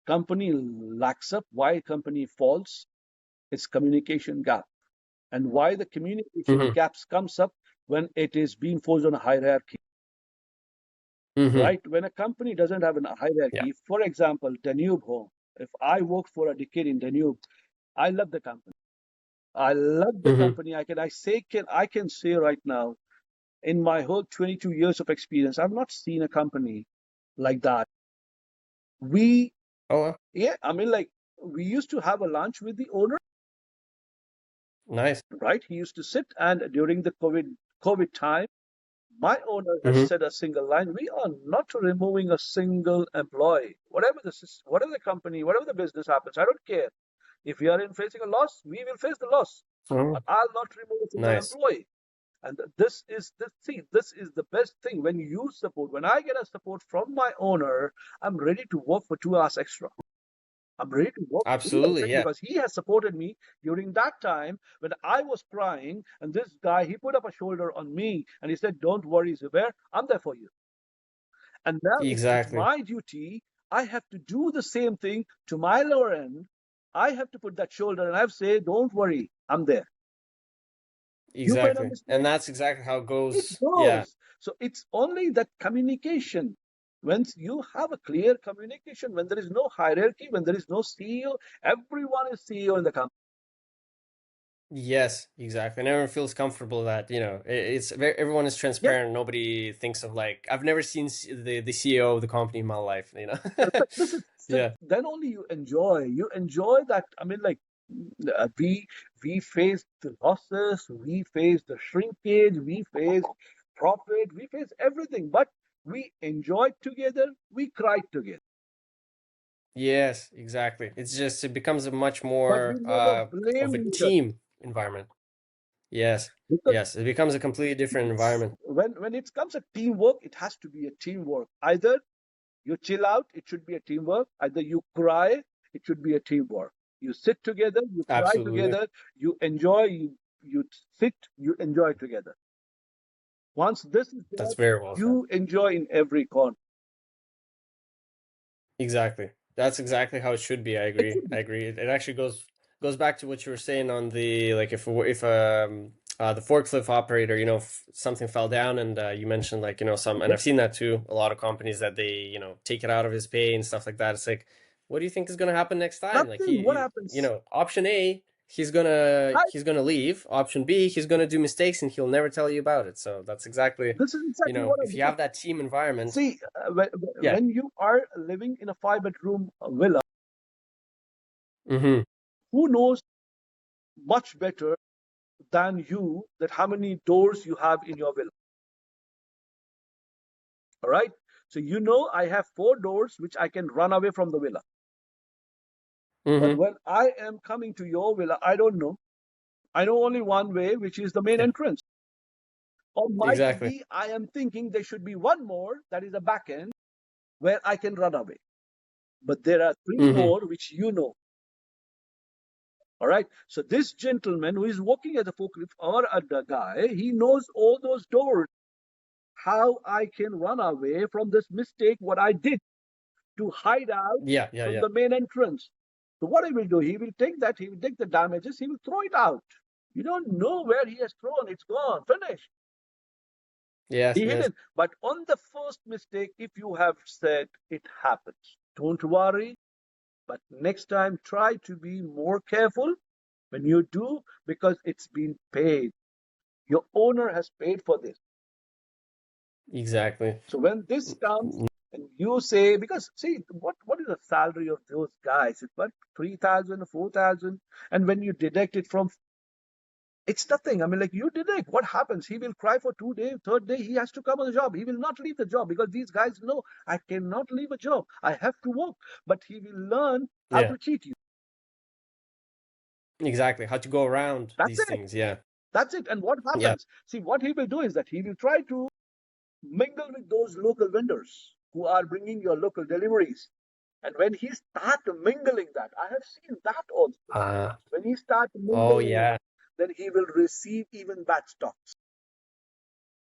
company lacks up, why company falls, it's communication gap. And why the communication Mm-hmm. gaps comes up when it is being forced on a hierarchy, Mm-hmm. right? When a company doesn't have a Yeah. hierarchy, for example, Danube Home. If I worked for a decade in Danube, I love the company. I love the Mm-hmm. company. I can say right now, in my whole 22 years of experience, I've not seen a company like that. We, Oh, well, yeah, I mean, like we used to have a lunch with the owner, nice. right? He used to sit, and during the COVID time, my owner has Mm-hmm. said a single line: "We are not removing a single employee. Whatever the company, whatever the business happens, I don't care. If we are in facing a loss, we will face the loss. Oh, But I'll not remove a single nice. employee." And this is the best thing when you support. When I get a support from my owner, I'm ready to work for 2 hours extra. I'm ready to work for 2 hours Absolutely. extra Yeah. because he has supported me during that time when I was crying. And this guy, he put up a shoulder on me and he said, "Don't worry, Zubair, I'm there for you." And now it's Exactly. my duty. I have to do the same thing to my lower end. I have to put that shoulder and I have to say, "Don't worry, I'm there." You made a Exactly. And mistake. that's exactly how it It goes. Yeah. goes. So it's only that communication. Once you have a clear communication, when there is no hierarchy, when there is no CEO, everyone is CEO in the company. Yes, exactly. And everyone feels comfortable that, it's very, everyone is Yes, transparent. Nobody thinks of like, I've never seen the CEO of the company in my life. this is Yeah. then only you enjoy. You enjoy that. I mean, like uh, we we face the losses, we face the shrinkage, we face profit, we face everything, but we enjoy together, we cry together, Yes, exactly. It becomes a much but we more never of blame a each other. team environment. Yes. Because Yes, it becomes a completely different it's, environment. when it comes to teamwork, it has to be a teamwork. Either you chill out, it should be a teamwork. Either you cry, it should be a teamwork. You sit together, you cry Absolutely. together, you enjoy, you sit, you enjoy together. Once this is That's there, very well said. you enjoy in every corner. Exactly. That's exactly how it should be. I It agree. should I be. agree. It actually goes back to what you were saying on the like if the forklift operator, something fell down and you mentioned like, some and Yep. I've seen that too, a lot of companies that they, take it out of his pay and stuff like that. It's like, what do you think is going to happen next time? Like Nothing. What happens? option A, he's going to I, leave. Option B, he's going to do mistakes and he'll never tell you about it. So that's exactly, this is exactly what I if you because have that team environment, see, yeah. when you are living in a five-bedroom villa, Mhm. who knows much better than you that how many doors you have in your villa? All right. So you know I have four doors which I can run away from the villa. But Mhm. when I am coming to your villa, I don't know. I know only one way, which is the main Yeah. entrance. Or might Exactly. be I am thinking there should be one more that is a back end where I can run away. But there are three Hmm. more which you know. All right. So this gentleman who is working as a forklift or a guy, he knows all those doors, how I can run away from this mistake, what I did to hide out Yeah, yeah, from yeah. the main entrance. So what he will do, he will take that, he will take the damages, he will throw it out. You don't know where he has thrown, it's gone, finished. Yes, He yes. hidden. But on the first mistake, if you have said it happens, don't worry. But next time, try to be more careful when you do because it's been paid. Your owner has paid for this. Exactly. So when this comes and you say, because see, what is the salary of those guys? It's about 3,000, 4,000, and when you deduct it from, it's nothing. I mean, like you deduct, what happens? He will cry for 2 days, third day he has to come on the job. He will not leave the job because these guys know I cannot leave a job. I have to work, but he will learn how Yeah, to cheat you. exactly. How to go around That's these it. things. Yeah. That's it. And what Yeah. happens? See, what he will do is that he will try to mingle with those local vendors who are bringing your local deliveries. And when he start mingling that, I have seen that also. Uh, When he start oh mingling, yeah. then he will receive even bad stocks.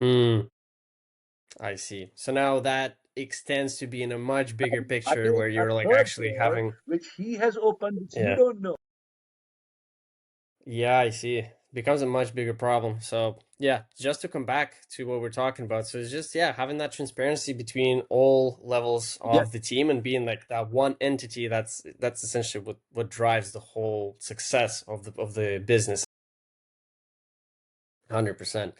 Mm. I see. So now that extends to be in a much bigger picture Again, where a you're like third actually door having, which he has opened, which you yeah. don't know. Yeah, I see. Becomes a much bigger problem. So, yeah, just to come back to what we're talking about. So it's just, yeah, having that transparency between all levels Yes, of the team and being like that one entity, that's essentially what drives the whole success of the business. 100%.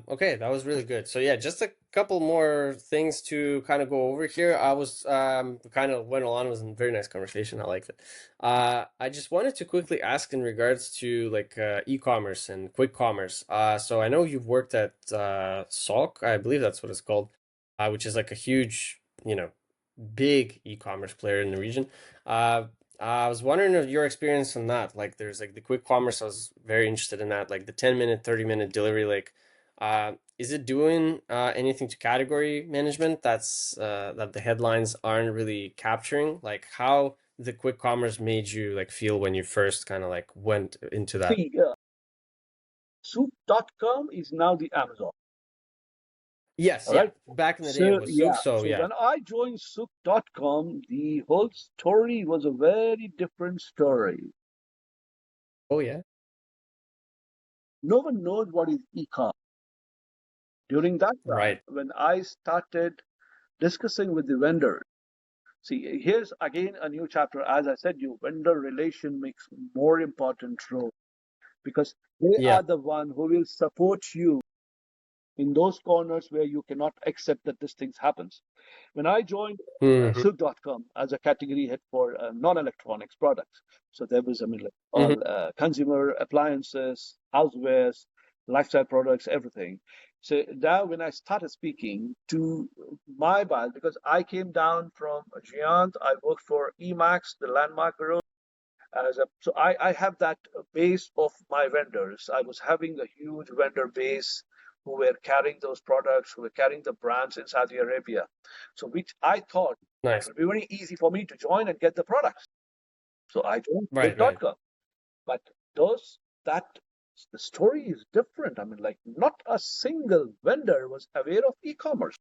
Okay, that was really good. So yeah, just a couple more things to kind of go over here. I was kind of went along. It was a very nice conversation. I liked it. I just wanted to quickly ask in regards to like e-commerce and quick commerce. So I know you've worked at SOC, I believe that's what it's called, which is like a huge, big e-commerce player in the region. Uh, I was wondering of your experience on that. Like, there's like the quick commerce. I was very interested in that. Like the 10-minute, 30-minute delivery. Like, is it doing anything to category management that the headlines aren't really capturing? Like, how the quick commerce made you like feel when you first kind of like went into that? see, soup.com is now the Amazon. Yes, All yeah. right. Back in the day, it So, was Souk. yeah. So So, yeah. when I joined soup.com, the whole story was a very different story. Oh yeah. No one knows what is e-com. During that time, Right. when I started discussing with the vendor, see, here's again a new chapter. As I said, you vendor relation makes more important role because they Yeah. are the one who will support you in those corners where you cannot accept that this thing happens. When I joined Hmm. Silk.com as a category head for non-electronics products, so there was, I mean, like Hmm. all consumer appliances, housewares, lifestyle products, everything. So now when I started speaking to my buyers, because I came down from Giant, I worked for Emax, the landmark group, so I have that base of my vendors. I was having a huge vendor base who were carrying those products, who were carrying the brands in Saudi Arabia. So which I thought it Nice. would be very easy for me to join and get the products. So I joined Right. Right. Quick.com. But those that the story is different. I mean, like not a single vendor was aware of e-commerce.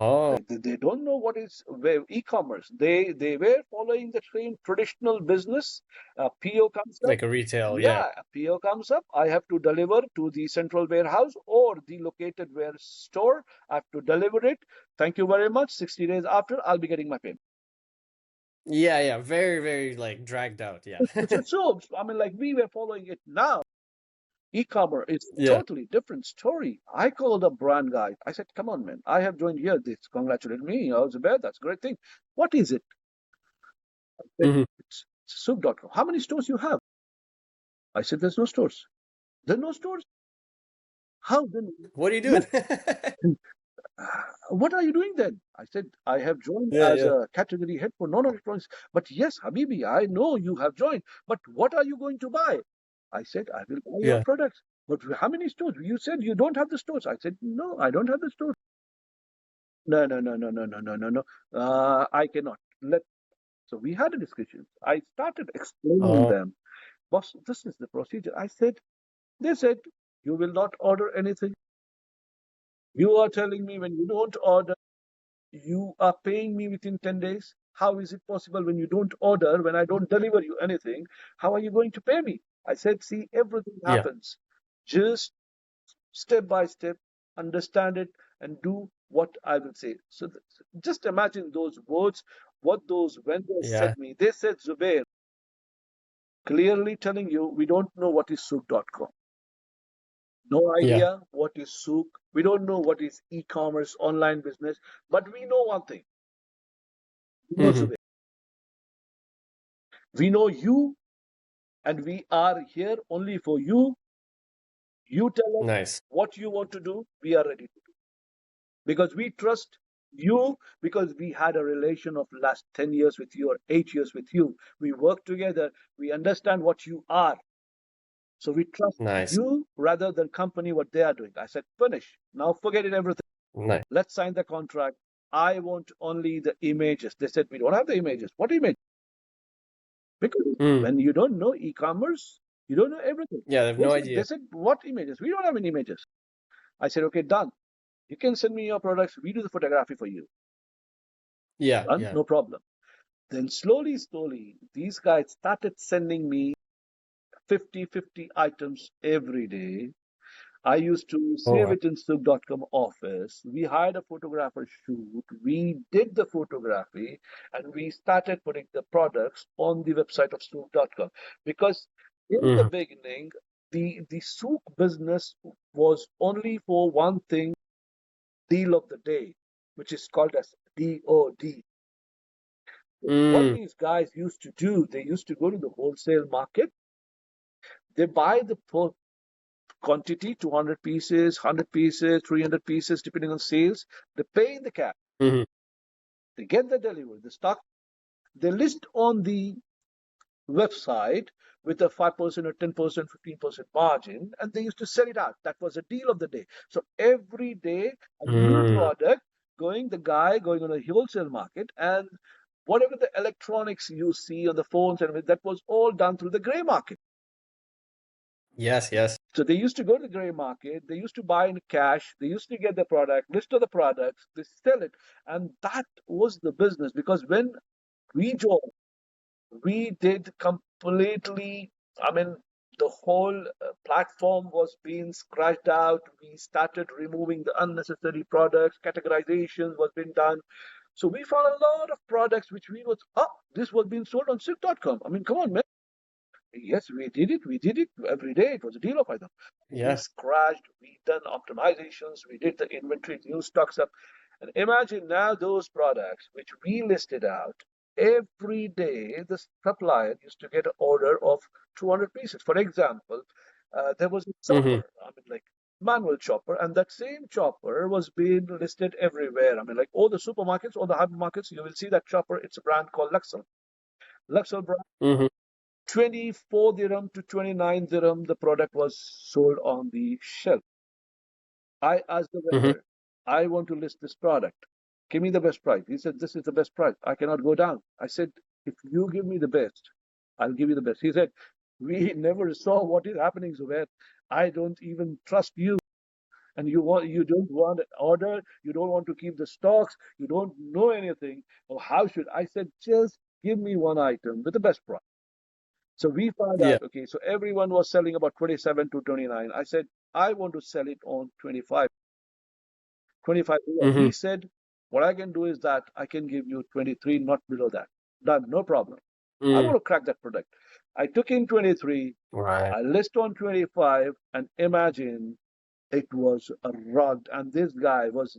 Oh, They don't know what is e-commerce. They were following the same traditional business. PO comes up. like a retail. Yeah. Yeah, PO comes up. I have to deliver to the central warehouse or the located ware store. I have to deliver it. Thank you very much. 60 days after, I'll be getting my payment. Yeah, yeah, very, very like dragged out. Yeah. So, I mean, like we were following it now. E-commerce is Yeah. totally different story. I called a brand guy. I said, "Come on, man! I have joined here. This congratulated me. I was bad. That's a great thing. What is it?" Hmm. It's soup.com. How many stores you have? I said, "There's no stores. There are no stores. How then? What are you Yeah. doing? What are you doing then?" I said, "I have joined Yeah, as yeah, a category head for non-electronics." "But yes, Habibi, I know you have joined. But what are you going to buy?" I said, "I will buy your yeah. products." "But how many stores?" "You said you don't have the stores." I said, "No, I don't have the stores." "No, no, no, no, no, no, no, no, no. I cannot. Let." So we had a discussion. I started explaining Oh, them, "Boss, this is the procedure." I said, they said, "You will not order anything. You are telling me when you don't order, you are paying me within 10 days. How is it possible when you don't order, when I don't deliver you anything? How are you going to pay me?" I said, "See, everything yeah, happens. Just step by step, understand it, and do what I will say." So just imagine those words, what those vendors yeah, said me. They said, "Zubair, clearly telling you, we don't know what is souk.com. No yeah. idea what is souk. We don't know what is e-commerce, online business, but we know one thing. We know Hmm. Zubair. We know you, and we are here only for you. You tell us Nice. what you want to do. We are ready to do because we trust you because we had a relation of last 10 years with you or 8 years with you. We work together. We understand what you are. So we trust Nice. you rather than company what they are doing." I said, "Finish. Now forget it everything. Nice. Let's sign the contract. I want only the images." They said, "We don't have the images." "What image?" Because Mm. when you don't know e-commerce, you don't know everything. Yeah, they have no They idea. said, "What images?" "We don't have any images." I said, "Okay, done. You can send me your products. We do the photography for you. Yeah, Done, yeah. no problem. Then slowly, slowly, these guys started sending me 50 items every day. I used to Oh, save wow. it in Souk.com office. We hired a photographer shoot. We did the photography and we started putting the products on the website of Souk.com. Because in the Mm-hmm. beginning, the Souk business was only for one thing, deal of the day, which is called as DOD. What Mm, these guys used to do, they used to go to the wholesale market, they buy the quantity, 200 pieces, 100 pieces, 300 pieces, depending on sales. They pay in the cash. mm-hmm. They get the delivery, the stock. They list on the website with a 5% or 10%, 15% margin, and they used to sell it out. That was a deal of the day. So every day, a new Mm. product the guy going on a wholesale market, and whatever the electronics you see on the phones and that was all done through the gray market. Yes, yes. So they used to go to the gray market, they used to buy in cash, they used to get the product, list of the products, they sell it. And that was the business because when we joined, we did completely, I mean, the whole platform was being scratched out. We started removing the unnecessary products, categorizations was being done. So we found a lot of products which we was, this was being sold on Silk.com. I mean, come on, man. Yes, we did it. We did it every day. It was a deal of item. We Yeah. scratched, we done optimizations, we did the inventory, new stocks up. And imagine now those products which we listed out, every day the supplier used to get an order of 200 pieces. For example, there was a Mm-hmm. chopper, I mean, like manual chopper, and that same chopper was being listed everywhere. I mean, like all the supermarkets, all the hypermarkets, you will see that chopper. It's a brand called Luxor. Luxor brand Mm-hmm. 24 dirham to 29 dirham, the product was sold on the shelf. I asked the Mm-hmm. vendor, I want to list this product. Give me the best price. He said, this is the best price. I cannot go down. I said, if you give me the best, I'll give you the best. He said, we never saw what is happening, Zubair. I don't even trust you. And you don't want an order, you don't want to keep the stocks, you don't know anything. Or how should I said, just give me one item with the best price. So we found Yeah. out, okay, so everyone was selling about 27 to 29. I said, I want to sell it on 25, 25. Mm-hmm. He said, what I can do is that I can give you 23, not below that. Done, no problem. I Mm. want to crack that product. I took in 23, Right. I list on 25, and imagine it was a rug. And this guy was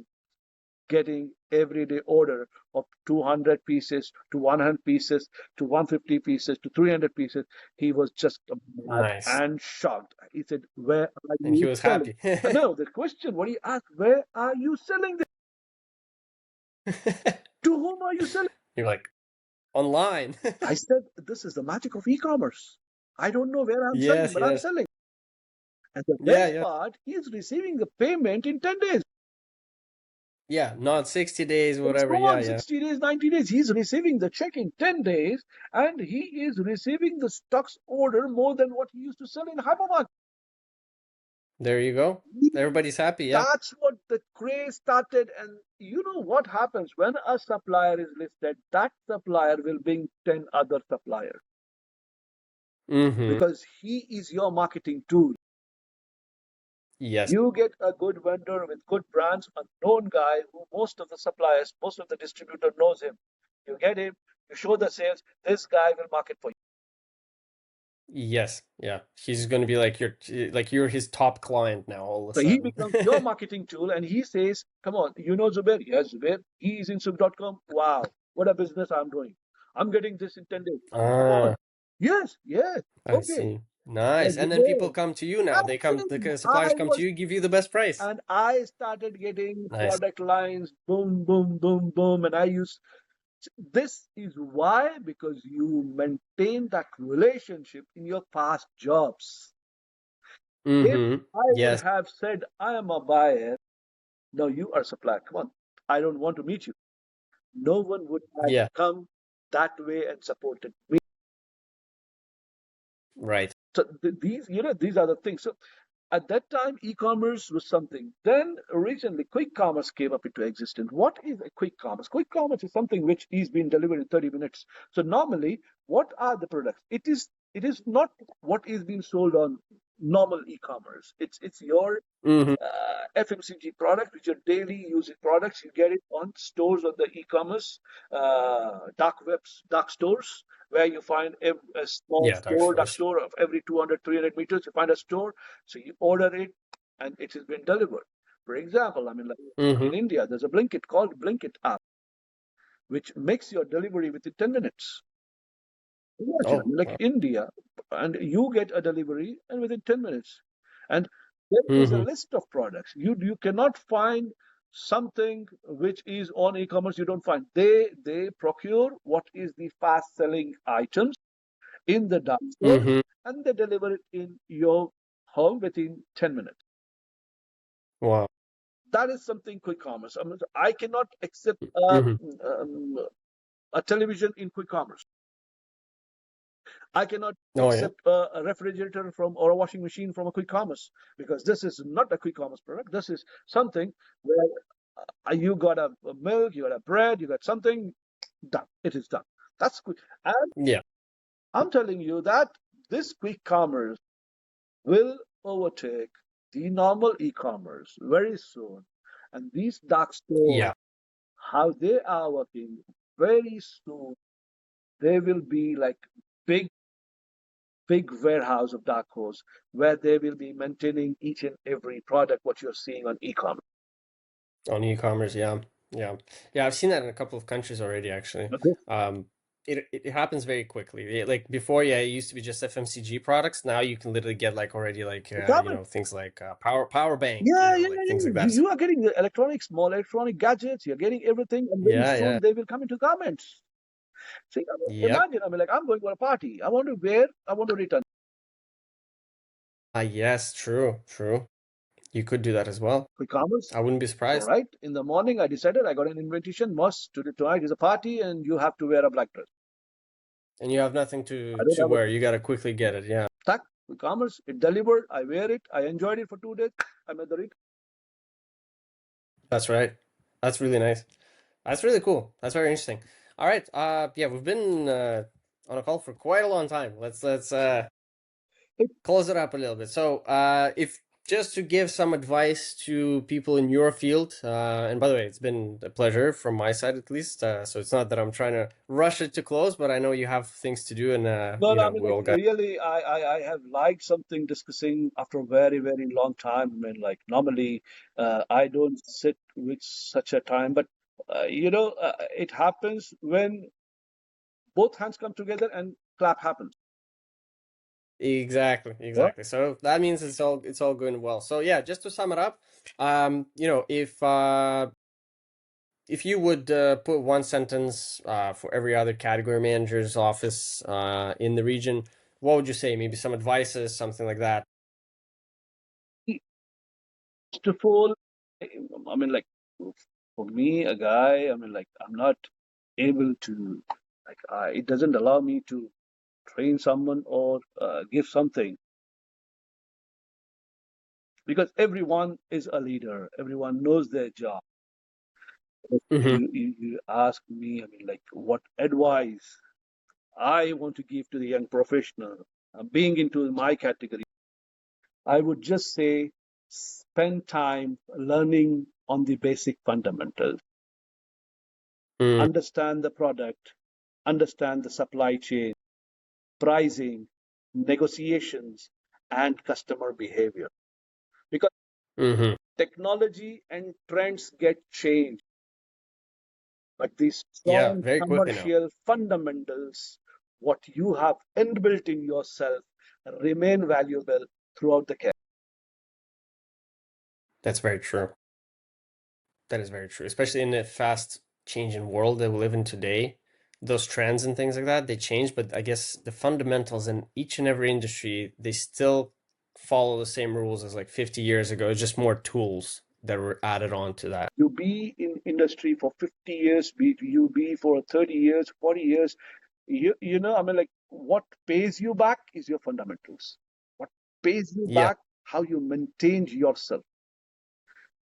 getting everyday order of 200 pieces to 100 pieces to 150 pieces to 300 pieces. He was just mad Nice. and shocked. He said, where are And he you was selling? happy. No, the question, what he asked, where are you selling this? To whom are you selling? You're like online. I said, this is the magic of e-commerce. I don't know where I'm selling, Yes, but I'm yes. selling. And the Yeah, best yeah. part, he's receiving the payment in 10 days. Yeah, not 60 days, It's whatever. Yeah, gone yeah. 60 days, 90 days. He's receiving the check in 10 days and he is receiving the stocks order more than what he used to sell in hypermarket. There you go. Everybody's happy. Yeah. That's what the craze started. And you know what happens when a supplier is listed? That supplier will bring 10 other suppliers Mm-hmm. because he is your marketing tool. Yes. You get a good vendor with good brands, a known guy who most of the suppliers, most of the distributor knows him. You get him, you show the sales, this guy will market for you. Yes. Yeah. He's gonna be like you're his top client now all of a So he sudden. becomes your marketing tool and he says, come on, you know Zubair? Yes, Zubair. He is in Souk.com. Wow, what a business I'm doing. I'm getting this in 10 days. Come on. Ah, Yes, yes. I Okay. see. Yes, Nice. And then people Zubair. come to you now. They come, Absolutely. suppliers I come to was, you, give you the best price. and I started getting Nice. product lines, boom, boom, boom, boom. And I use this is why, because you maintain that relationship in your past jobs. If Mm-hmm. I would Yes. have said, I am a buyer, no, you are a supplier. Come on. I don't want to meet you. No one would have Yeah. come that way and supported me. Right. So these, these are the things. So At that time, e-commerce was something. Then recently, quick commerce came up into existence. What is a quick commerce? Quick commerce is something which is being delivered in 30 minutes. So normally, what are the products? It is not what is being sold on normal e-commerce. It's your Mm-hmm. FMCG product, which are daily using products. You get it on stores on the e-commerce, dark stores, where you find a small Yeah, dark store, dark stores. store of every 200, 300 meters. You find a store, so you order it, and it has been delivered. For example, I mean, like Mm-hmm. in India, there's a Blinkit called Blinkit app, which makes your delivery within 10 minutes. Imagine, I Oh, mean, like wow. India, and you get a delivery and within 10 minutes. And there is a Mm-hmm. list of products. You cannot find something which is on e-commerce you don't find. They procure what is the fast selling items in the dark stores Mm-hmm. and they deliver it in your home within 10 minutes. Wow. That is something quick commerce. I mean, I cannot accept Mm-hmm. um, a television in quick commerce. I cannot Oh, yeah. accept a refrigerator from or a washing machine from a quick commerce because this is not a quick commerce product. This is something where you got a milk, you got a bread, you got something done. It is done. That's quick. And Yeah. I'm telling you that this quick commerce will overtake the normal e-commerce very soon. And these dark stores, Yeah. how they are working, very soon they will be like big big warehouse of dark stores where they will be maintaining each and every product what you're seeing on e-commerce. On e-commerce, yeah. Yeah. Yeah, I've seen that in a couple of countries already, actually. Okay. Um, it happens very quickly. Like before, yeah, it used to be just FMCG products. Now you can literally get like already like Garment. things like power bank, Yeah, yeah, like yeah, things yeah. like You, that. you are getting the electronics, small electronic gadgets. You're getting everything, and very Yeah, soon yeah. they will come into garments. See, I mean, Yep. imagine, I mean, like I'm going for a party. I want to wear. I want to return. Yes, true, true. You could do that as well. Quick commerce. I wouldn't be All surprised. right. In the morning, I decided I got an invitation. Must tonight is a party, and you have to wear a black dress. And you have nothing I don't to have a wear. You gotta quickly get it. Yeah. tack. Quick commerce. It delivered. I wear it. I enjoyed it for 2 days. I'm at the That's right. That's really nice. That's really cool. That's very interesting. All right. Yeah, we've been on a call for quite a long time. Let's close it up a little bit. So, if just to give some advice to people in your field, and by the way, it's been a pleasure from my side at least. So it's not that I'm trying to rush it to close, but I know you have things to do, and No, no, I mean, we like, all got. really, I have liked something discussing after a very, very long time. I mean, like, normally, I don't sit with such a time, but, it happens when both hands come together and clap happens. Exactly, Yeah. exactly. So that means it's all going well. So yeah, just to sum it up, if you would put one sentence for every other category manager's office in the region, what would you say? Maybe some advices, something like that. First of all, I mean, like, for me, a guy, I mean, like, I'm not able to, like, it doesn't allow me to train someone or give something because everyone is a leader, everyone knows their job. Hmm. You ask me, I mean, like, what advice I want to give to the young professional being into my category. I would just say spend time learning on the basic fundamentals, Mm. understand the product, understand the supply chain, pricing, negotiations, and customer behavior. Because Hmm. technology and trends get changed, but these Yeah, strong very quickly now. commercial fundamentals, what you have inbuilt in yourself, remain valuable throughout the career. That's very true. That is very true, especially in the fast changing world that we live in today. Those trends and things like that, they change, but I guess the fundamentals in each and every industry, they still follow the same rules as like 50 years ago. It's just more tools that were added on to that. You be in industry for 50 years, be you be for 30 years, 40 years, I mean, like, what pays you back is your fundamentals. What pays you Yeah. back how you maintained yourself.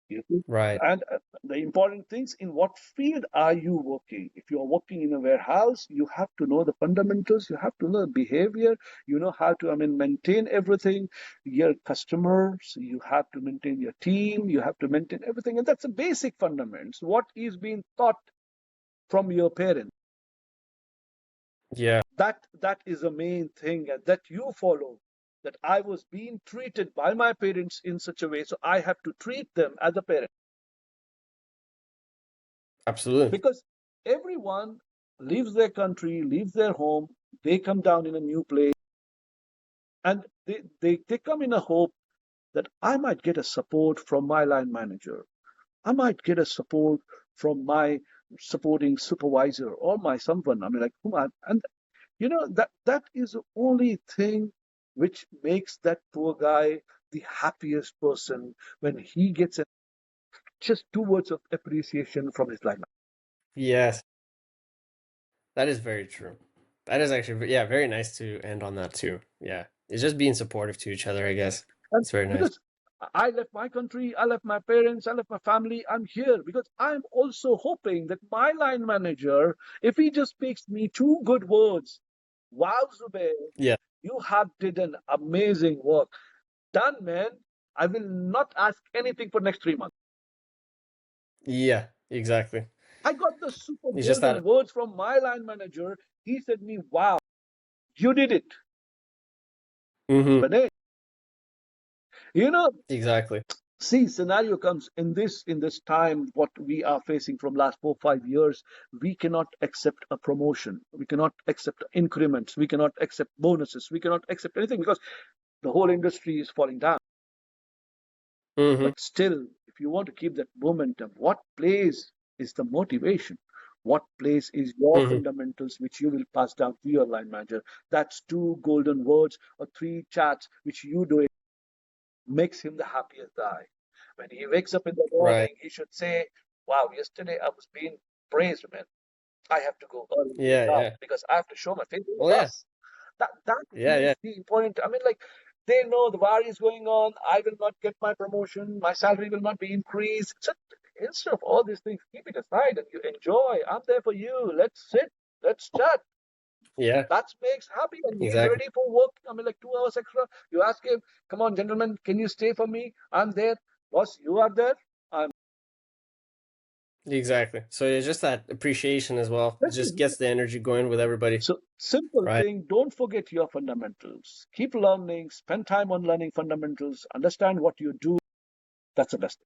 You see? Right. And the important things, in what field are you working? If you are working in a warehouse, you have to know the fundamentals, you have to know the behavior, you know how to, maintain everything, your customers, you have to maintain your team, you have to maintain everything. And that's the basic fundamentals. What is being taught from your parents? Yeah. That is the main thing that you follow. That I was being treated by my parents in such a way, so I have to treat them as a parent. Absolutely. Because everyone leaves their country, leaves their home, they come down in a new place, and they come in a hope that I might get a support from my line manager. I might get a support from my supporting supervisor or my someone. Like whom I, and that is the only thing which makes that poor guy the happiest person when he gets just 2 words of appreciation from his line. Yes. That is very true. That is actually, yeah, very nice to end on that too. Yeah. It's just being supportive to each other, I guess. And It's very nice. because I left my country, I left my parents, I left my family, I'm here because I'm also hoping that my line manager, if he just speaks me 2 good words, wow, Zubair, Yeah. you have did an amazing work. Done, man. I will not ask anything for next 3 months. Yeah, exactly. I got the super It's just golden that. words from my line manager. He said me, wow, you did it. Hmm. But you know, Exactly. see, scenario comes in this time what we are facing from last 4 5 years. We cannot accept a promotion. We cannot accept increments. We cannot accept bonuses. We cannot accept anything because the whole industry is falling down. Hmm. But still, if you want to keep that momentum, what plays is the motivation. What plays is your Hmm. fundamentals, which you will pass down to your line manager. That's 2 golden words or 3 chats which you do it makes him the happiest guy. When he wakes up in the Right. morning, he should say, wow, yesterday I was being praised, man. I have to go early Yeah, now yeah. because I have to show my face to the Well, yeah. boss. That Yeah, is yeah. the important. Like they know the war is going on. I will not get my promotion. My salary will not be increased. So instead of all these things, keep it aside and you enjoy. I'm there for you. Let's sit. Let's chat. Yeah, That makes happy, and he's exactly. ready for work. Like 2 hours extra. You ask him, "Come on, gentlemen, can you stay for me? I'm there, boss. You are there. I'm." Exactly. So it's just that appreciation as well. It This is just gets the energy going with everybody. so simple Right. thing. Don't forget your fundamentals. Keep learning. Spend time on learning fundamentals. Understand what you do. That's the best.